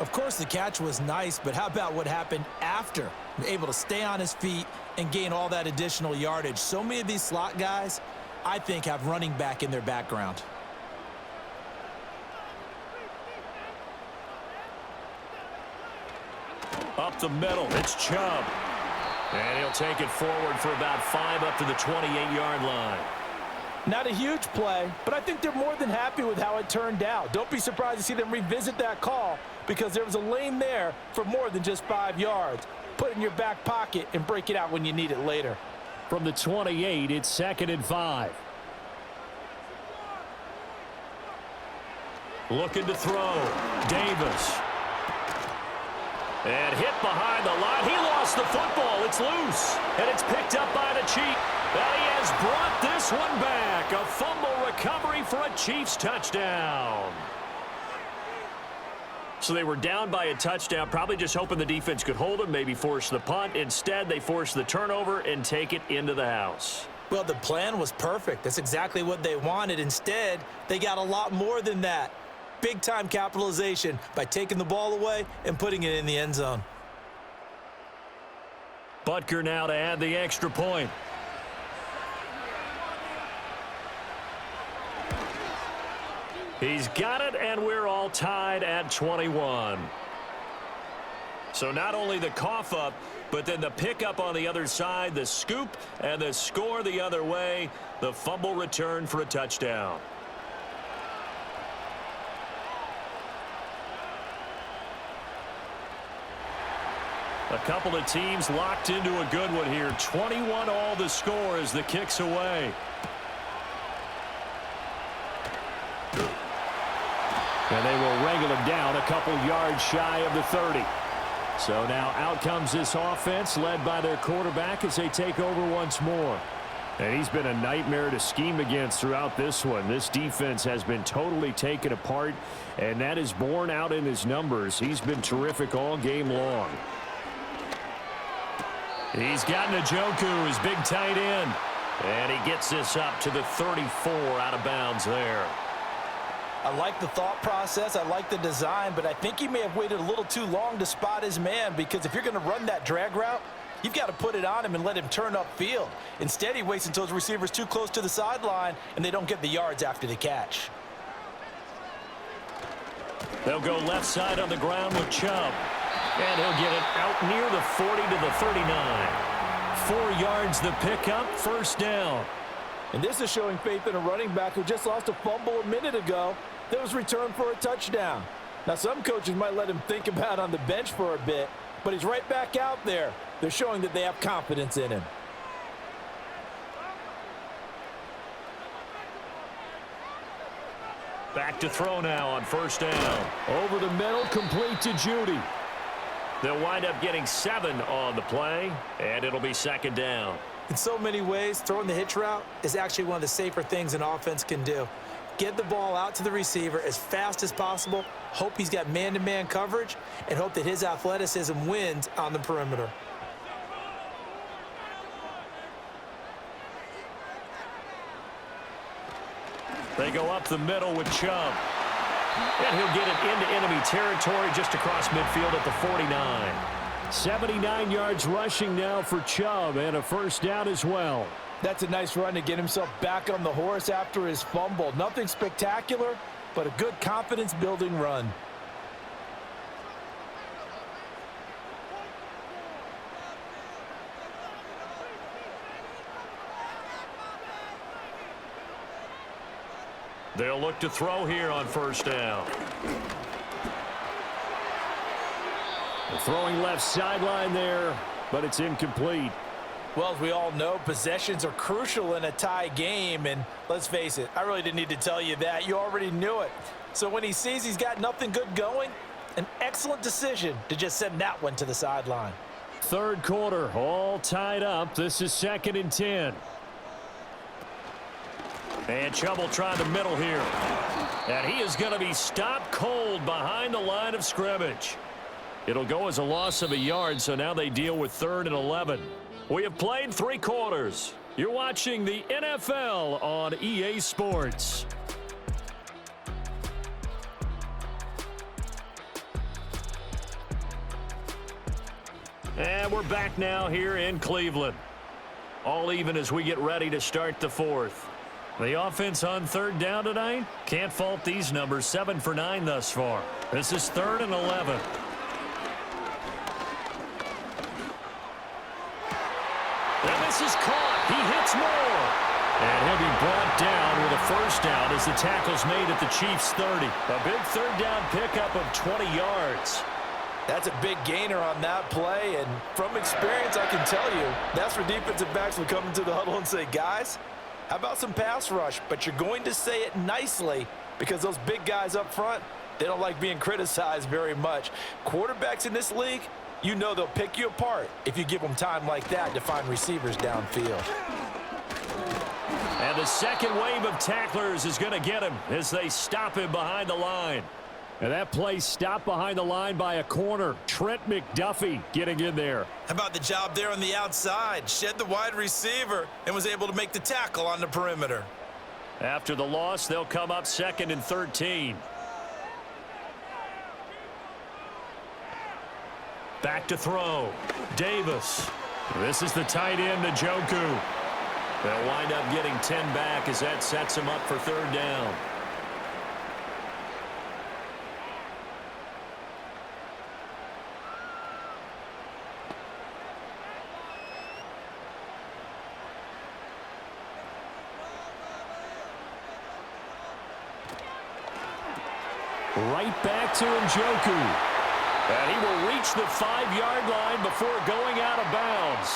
Of course, the catch was nice, but how about what happened after? Able to stay on his feet and gain all that additional yardage. So many of these slot guys, I think, have running back in their background. Up the middle, it's Chubb. And he'll take it forward for about 5 up to the 28-yard line. Not a huge play, but I think they're more than happy with how it turned out. Don't be surprised to see them revisit that call because there was a lane there for more than just 5 yards. Put it in your back pocket and break it out when you need it later. From the 28, it's 2nd and 5. Looking to throw. Davis. And hit behind the line. He lost the football. It's loose. And it's picked up by the Chiefs. And he has brought this one back. A fumble recovery for a Chiefs touchdown. So they were down by a touchdown, probably just hoping the defense could hold them, maybe force the punt. Instead, they forced the turnover and take it into the house. Well, the plan was perfect. That's exactly what they wanted. Instead, they got a lot more than that. Big-time capitalization by taking the ball away and putting it in the end zone. Butker now to add the extra point. He's got it, and we're all tied at 21. So not only the cough up, but then the pickup on the other side, the scoop, and the score the other way. The fumble return for a touchdown. A couple of teams locked into a good one here. 21 all the score as the kick's away. And they will wrangle him down a couple yards shy of the 30. So now out comes this offense led by their quarterback as they take over once more. And he's been a nightmare to scheme against throughout this one. This defense has been totally taken apart, and that is borne out in his numbers. He's been terrific all game long. He's got Njoku, his big tight end. And he gets this up to the 34 out of bounds there. I like the thought process. I like the design, but I think he may have waited a little too long to spot his man, because if you're going to run that drag route, you've got to put it on him and let him turn upfield. Instead, he waits until his receiver's too close to the sideline, and they don't get the yards after the catch. They'll go left side on the ground with Chubb. And he'll get it out near the 40 to the 39. 4 yards the pickup, first down. And this is showing faith in a running back who just lost a fumble a minute ago that was returned for a touchdown. Now, some coaches might let him think about on the bench for a bit, but he's right back out there. They're showing that they have confidence in him. Back to throw now on first down. Over the middle, complete to Judy. They'll wind up getting 7 on the play, and it'll be second down. In so many ways, throwing the hitch route is actually one of the safer things an offense can do. Get the ball out to the receiver as fast as possible, hope he's got man-to-man coverage, and hope that his athleticism wins on the perimeter. They go up the middle with Chubb. And he'll get it into enemy territory just across midfield at the 49. 79 yards rushing now for Chubb, and a first down as well. That's a nice run to get himself back on the horse after his fumble. Nothing spectacular, but a good confidence-building run. They'll look to throw here on first down. Throwing left sideline there, but it's incomplete. Well, as we all know, possessions are crucial in a tie game, and let's face it, I really didn't need to tell you that. You already knew it. So when he sees he's got nothing good going, an excellent decision to just send that one to the sideline. Third quarter, all tied up. This is 2nd and 10. And Chubb will try the middle here. And he is going to be stopped cold behind the line of scrimmage. It'll go as a loss of a yard, so now they deal with 3rd and 11. We have played 3 quarters. You're watching the NFL on EA Sports. And we're back now here in Cleveland. All even as we get ready to start the 4th. The offense on 3rd down tonight. Can't fault these numbers. 7 for 9 thus far. This is 3rd and 11. And this is caught. He hits more. And he'll be brought down with a first down as the tackle's made at the Chiefs' 30. A big 3rd down pickup of 20 yards. That's a big gainer on that play, and from experience, I can tell you, that's where defensive backs will come into the huddle and say, guys, how about some pass rush? But you're going to say it nicely, because those big guys up front, they don't like being criticized very much. Quarterbacks in this league, you know they'll pick you apart if you give them time like that to find receivers downfield. And the second wave of tacklers is going to get him as they stop him behind the line. And that play stopped behind the line by a corner. Trent McDuffie getting in there. How about the job there on the outside? Shed the wide receiver and was able to make the tackle on the perimeter. After the loss, they'll come up 2nd and 13. Back to throw. Davis. This is the tight end, Njoku. They'll wind up getting 10 back as that sets him up for 3rd down. Right back to Njoku. And he will reach the 5-yard line before going out of bounds.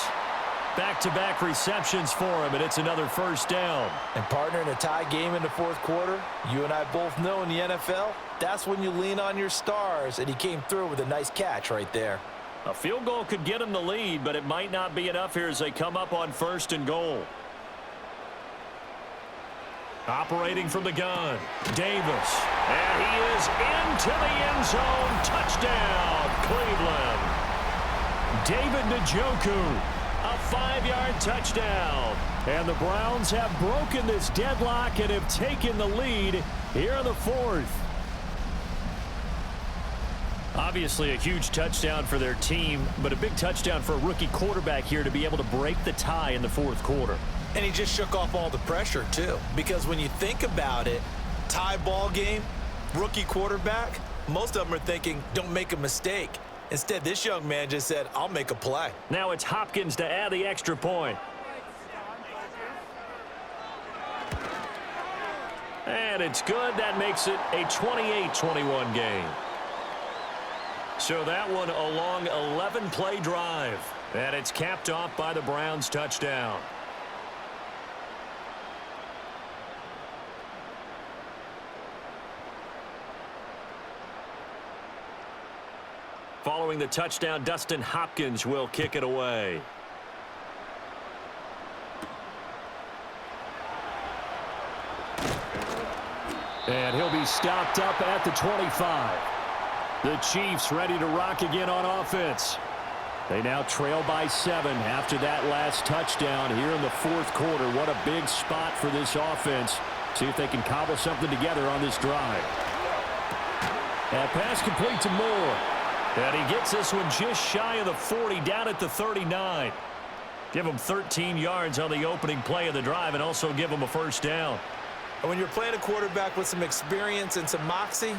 Back-to-back receptions for him, and it's another first down. And partner, in a tie game in the fourth quarter, you and I both know in the NFL, that's when you lean on your stars, and he came through with a nice catch right there. A field goal could get him the lead, but it might not be enough here as they come up on 1st and goal. Operating from the gun, Davis. And he is into the end zone. Touchdown, Cleveland. David Njoku, a 5-yard touchdown. And the Browns have broken this deadlock and have taken the lead here in the 4th. Obviously a huge touchdown for their team, but a big touchdown for a rookie quarterback here to be able to break the tie in the 4th quarter. And he just shook off all the pressure, too. Because when you think about it, tie ball game, rookie quarterback, most of them are thinking, don't make a mistake. Instead, this young man just said, I'll make a play. Now it's Hopkins to add the extra point. And it's good. That makes it a 28-21 game. So that one a long 11-play drive. And it's capped off by the Browns' touchdown. Following the touchdown, Dustin Hopkins will kick it away. And he'll be stopped up at the 25. The Chiefs ready to rock again on offense. They now trail by 7 after that last touchdown here in the 4th quarter. What a big spot for this offense. See if they can cobble something together on this drive. And pass complete to Moore. And he gets this one just shy of the 40, down at the 39. Give him 13 yards on the opening play of the drive and also give him a first down. And when you're playing a quarterback with some experience and some moxie,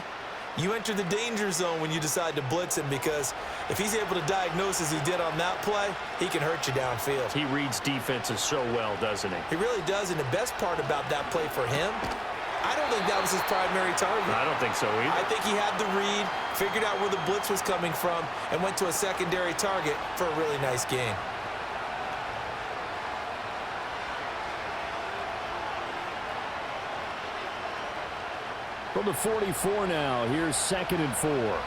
you enter the danger zone when you decide to blitz him, because if he's able to diagnose as he did on that play, he can hurt you downfield. He reads defenses so well, doesn't he? He really does, and the best part about that play for him, I don't think that was his primary target. I don't think so either. I think he had the read, figured out where the blitz was coming from, and went to a secondary target for a really nice gain. From the 44 now, here's 2nd and 4.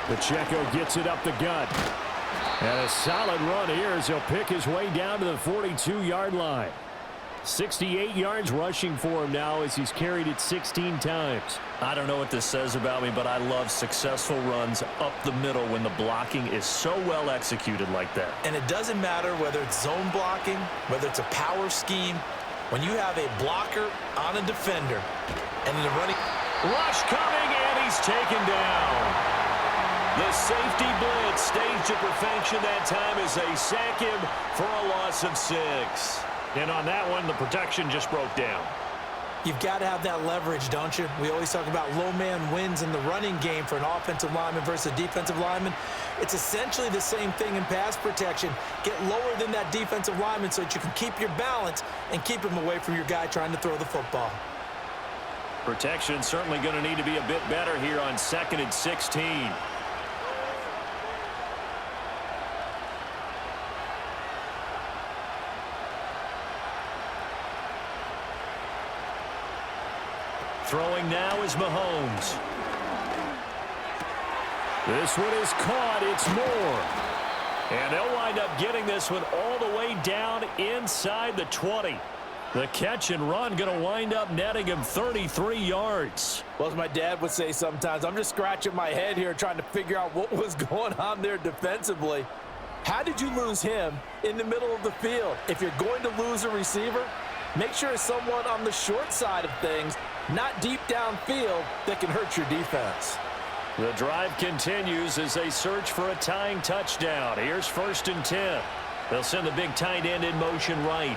Pacheco gets it up the gut. And a solid run here as he'll pick his way down to the 42-yard line. 68 yards rushing for him now as he's carried it 16 times. I don't know what this says about me, but I love successful runs up the middle when the blocking is so well executed like that. And it doesn't matter whether it's zone blocking, whether it's a power scheme. When you have a blocker on a defender and in the running. Rush coming, and he's taken down. The safety blitz staged to perfection that time as they sack him for a loss of 6. And on that one, the protection just broke down. You've got to have that leverage, don't you? We always talk about low man wins in the running game for an offensive lineman versus a defensive lineman. It's essentially the same thing in pass protection. Get lower than that defensive lineman so that you can keep your balance and keep him away from your guy trying to throw the football. Protection certainly going to need to be a bit better here on 2nd and 16. Throwing now is Mahomes. This one is caught. It's Moore. And they'll wind up getting this one all the way down inside the 20. The catch and run going to wind up netting him 33 yards. Well, as my dad would say sometimes, I'm just scratching my head here trying to figure out what was going on there defensively. How did you lose him in the middle of the field? If you're going to lose a receiver, make sure it's someone on the short side of things, not deep downfield, that can hurt your defense. The drive continues as they search for a tying touchdown. Here's 1st and 10. They'll send the big tight end in motion right.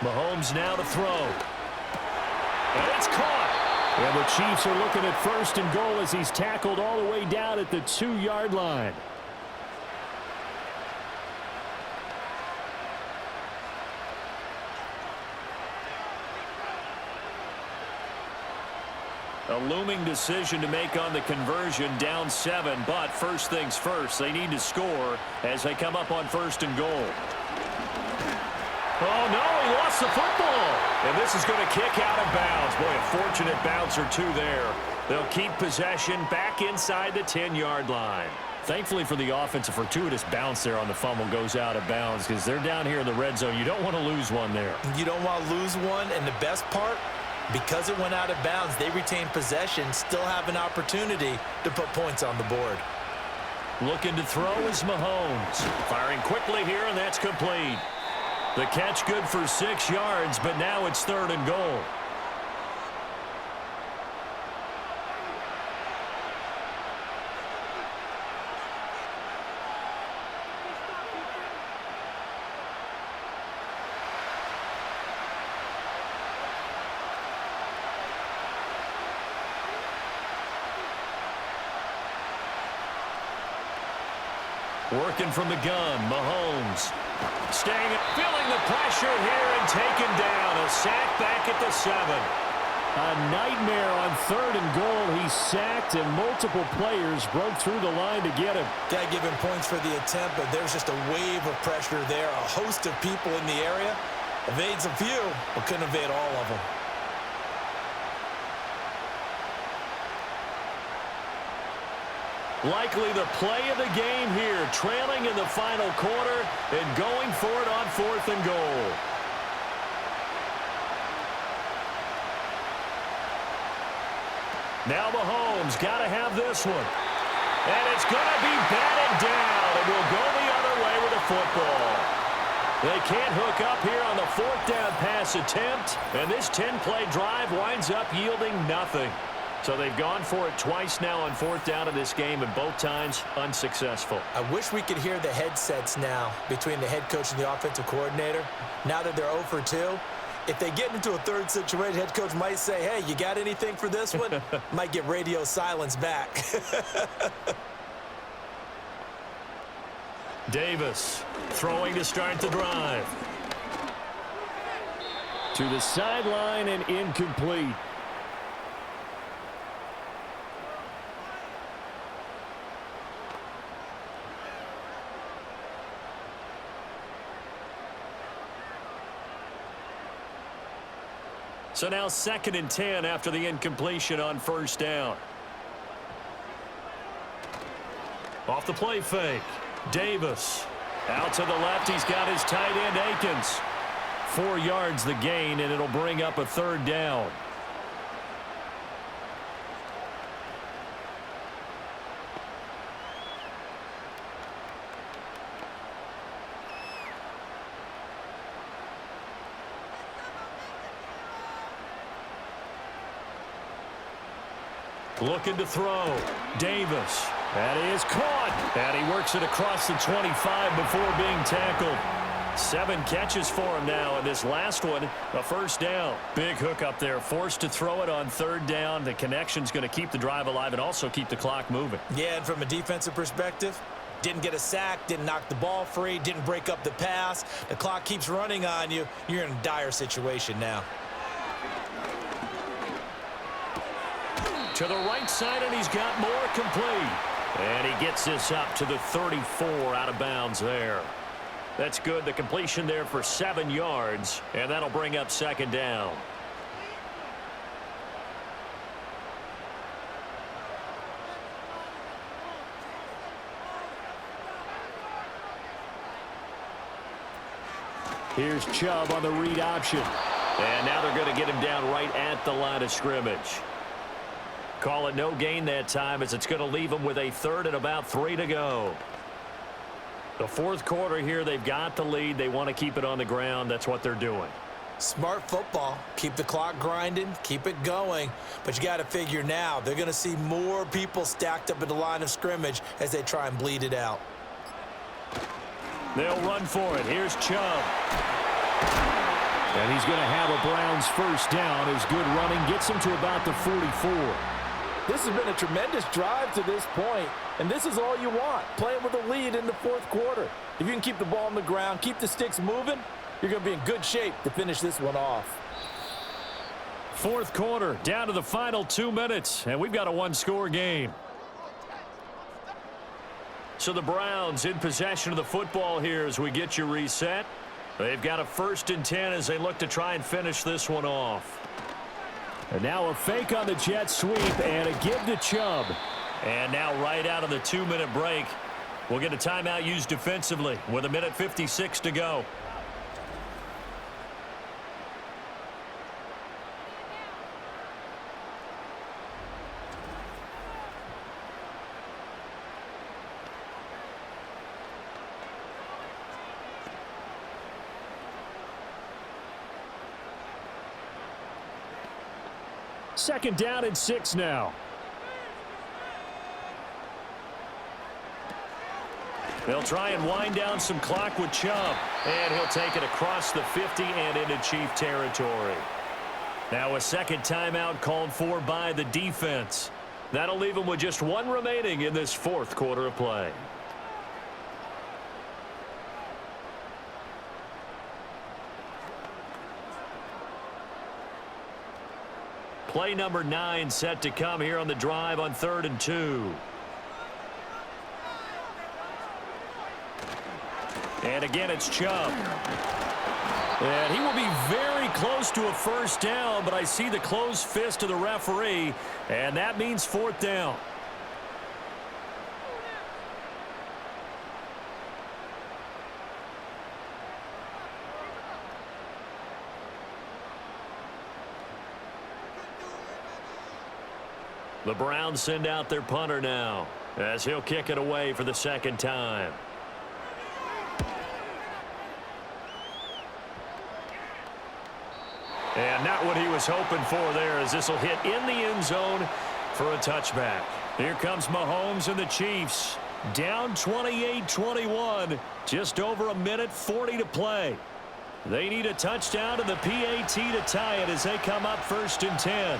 Mahomes now to throw. And it's caught. And the Chiefs are looking at 1st and goal as he's tackled all the way down at the 2-yard line. A looming decision to make on the conversion, down 7, but first things first, they need to score as they come up on first and goal. Oh, no, he lost the football. And this is going to kick out of bounds. Boy, a fortunate bounce or two there. They'll keep possession back inside the 10-yard line. Thankfully for the offense, a fortuitous bounce there on the fumble goes out of bounds because they're down here in the red zone. You don't want to lose one there. You don't want to lose one, and the best part, because it went out of bounds, they retain possession, still have an opportunity to put points on the board. Looking to throw is Mahomes. Firing quickly here, and that's complete. The catch good for 6 yards, but now it's 3rd and goal. Working from the gun, Mahomes. Feeling the pressure here and taken down. A sack back at the 7. A nightmare on 3rd and goal. He's sacked, and multiple players broke through the line to get him. Got to give him points for the attempt, but there's just a wave of pressure there. A host of people in the area. Evades a few, but couldn't evade all of them. Likely the play of the game here, trailing in the final quarter and going for it on 4th and goal. Now Mahomes got to have this one. And it's going to be batted down, and will go the other way with the football. They can't hook up here on the 4th down pass attempt, and this 10-play drive winds up yielding nothing. So they've gone for it twice now on 4th down in this game, and both times unsuccessful. I wish we could hear the headsets now between the head coach and the offensive coordinator. Now that they're 0 for 2, if they get into a third situation, head coach might say, hey, you got anything for this one? Might get radio silence back. Davis throwing to start the drive. To the sideline and incomplete. So now 2nd and 10 after the incompletion on 1st down. Off the play fake. Davis out to the left. He's got his tight end Akins. 4 yards the gain, and it'll bring up a 3rd down. Looking to throw. Davis. That is caught. And he works it across the 25 before being tackled. 7 catches for him now, and this last one, a 1st down. Big hook up there. Forced to throw it on 3rd down. The connection's going to keep the drive alive and also keep the clock moving. Yeah, and from a defensive perspective, didn't get a sack, didn't knock the ball free, didn't break up the pass. The clock keeps running on you. You're in a dire situation now. To the right side, and he's got more complete. And he gets this up to the 34 out of bounds there. That's good. The completion there for 7 yards, and that'll bring up 2nd down. Here's Chubb on the read option. And now they're going to get him down right at the line of scrimmage. Call it no gain that time, as it's going to leave them with a 3rd and about 3 to go. The 4th quarter here, they've got the lead. They want to keep it on the ground. That's what they're doing. Smart football. Keep the clock grinding, keep it going. But you got to figure now, they're going to see more people stacked up at the line of scrimmage as they try and bleed it out. They'll run for it. Here's Chubb. And he's going to have a Browns 1st down. His good running gets him to about the 44. This has been a tremendous drive to this point, and this is all you want, playing with a lead in the 4th quarter. If you can keep the ball on the ground, keep the sticks moving, you're going to be in good shape to finish this one off. Fourth quarter, down to the final 2 minutes, and we've got a one-score game. So the Browns in possession of the football here as we get you reset. They've got a 1st and 10 as they look to try and finish this one off. And now a fake on the jet sweep and a give to Chubb. And now right out of the 2-minute break, we'll get a timeout used defensively with 1:56 to go. Second down and 6 now. They'll try and wind down some clock with Chubb. And he'll take it across the 50 and into Chief territory. Now a second timeout called for by the defense. That'll leave them with just one remaining in this fourth quarter of play. Play number 9 set to come here on the drive on 3rd and 2. And again, it's Chubb. And he will be very close to a first down, but I see the closed fist of the referee, and that means 4th down. The Browns send out their punter now as he'll kick it away for the second time. And not what he was hoping for there, as this will hit in the end zone for a touchback. Here comes Mahomes and the Chiefs. Down 28-21. Just over 1:40 to play. They need a touchdown and the PAT to tie it as they come up 1st and 10.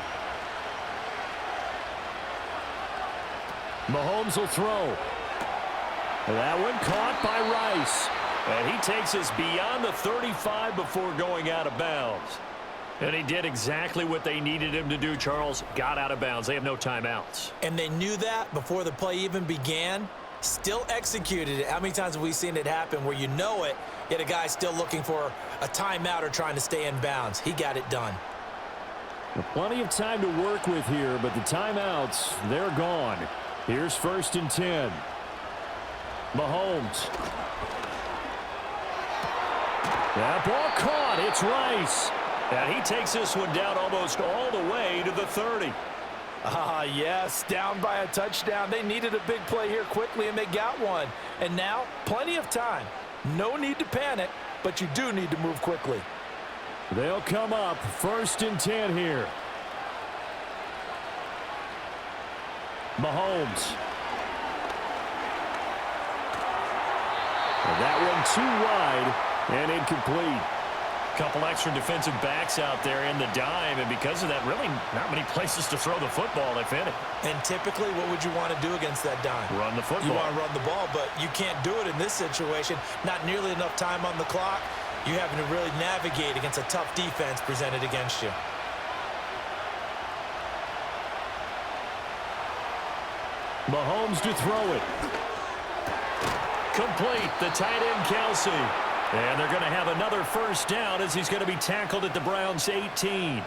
Mahomes will throw. That one caught by Rice. And he takes us beyond the 35 before going out of bounds. And he did exactly what they needed him to do, Charles. Got out of bounds. They have no timeouts. And they knew that before the play even began. Still executed it. How many times have we seen it happen where you know it, yet a guy still looking for a timeout or trying to stay in bounds? He got it done. Plenty of time to work with here, but the timeouts, they're gone. Here's 1st and 10. Mahomes. That ball caught. It's Rice. And he takes this one down almost all the way to the 30. Yes, down by a touchdown. They needed a big play here quickly, and they got one. And now, plenty of time. No need to panic, but you do need to move quickly. They'll come up 1st and 10 here. Mahomes. And that one too wide and incomplete. Couple extra defensive backs out there in the dime, and because of that, really not many places to throw the football, if any. And typically, what would you want to do against that dime? Run the football. You want to run the ball, but you can't do it in this situation. Not nearly enough time on the clock. You're having to really navigate against a tough defense presented against you. Mahomes to throw it. Complete. The tight end, Kelsey. And they're going to have another first down as he's going to be tackled at the Browns' 18.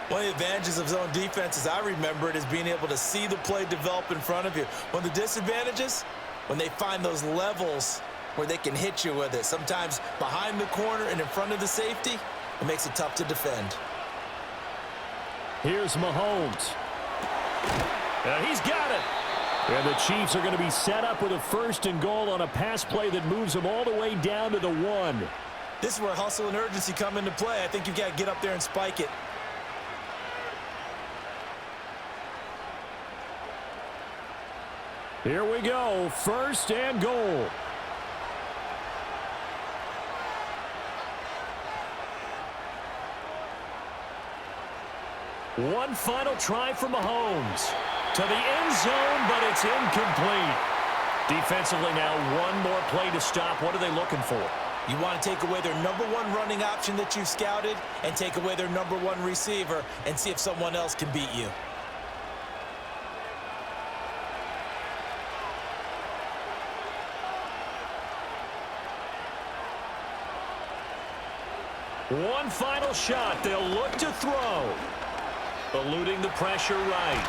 One of the advantages of zone defense, as I remember it, is being able to see the play develop in front of you. One of the disadvantages, when they find those levels where they can hit you with it, sometimes behind the corner and in front of the safety, it makes it tough to defend. Here's Mahomes. And he's got it. And the Chiefs are going to be set up with a 1st and goal on a pass play that moves them all the way down to the 1. This is where hustle and urgency come into play. I think you've got to get up there and spike it. Here we go. 1st and goal. One final try for Mahomes. To the end zone, but it's incomplete. Defensively now, one more play to stop. What are they looking for? You want to take away their number one running option that you've scouted and take away their number one receiver and see if someone else can beat you. One final shot. They'll look to throw. Eluding the pressure right.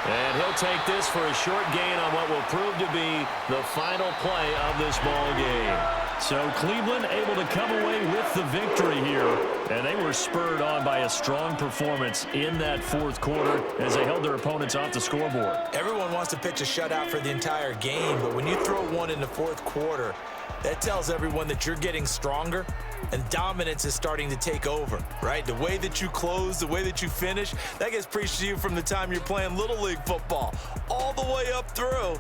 And he'll take this for a short gain on what will prove to be the final play of this ball game. So Cleveland able to come away with the victory here. And they were spurred on by a strong performance in that fourth quarter as they held their opponents off the scoreboard. Everyone wants to pitch a shutout for the entire game, but when you throw one in the fourth quarter, that tells everyone that you're getting stronger and dominance is starting to take over, right? The way that you close, the way that you finish, that gets preached to you from the time you're playing Little League football all the way up through.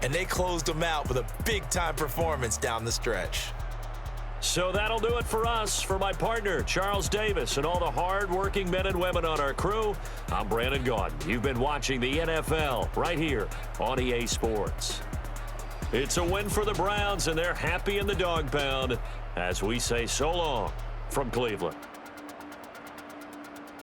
And they closed them out with a big-time performance down the stretch. So that'll do it for us. For my partner, Charles Davis, and all the hard-working men and women on our crew, I'm Brandon Gaudin. You've been watching the NFL right here on EA Sports. It's a win for the Browns, and they're happy in the dog pound as we say so long from Cleveland.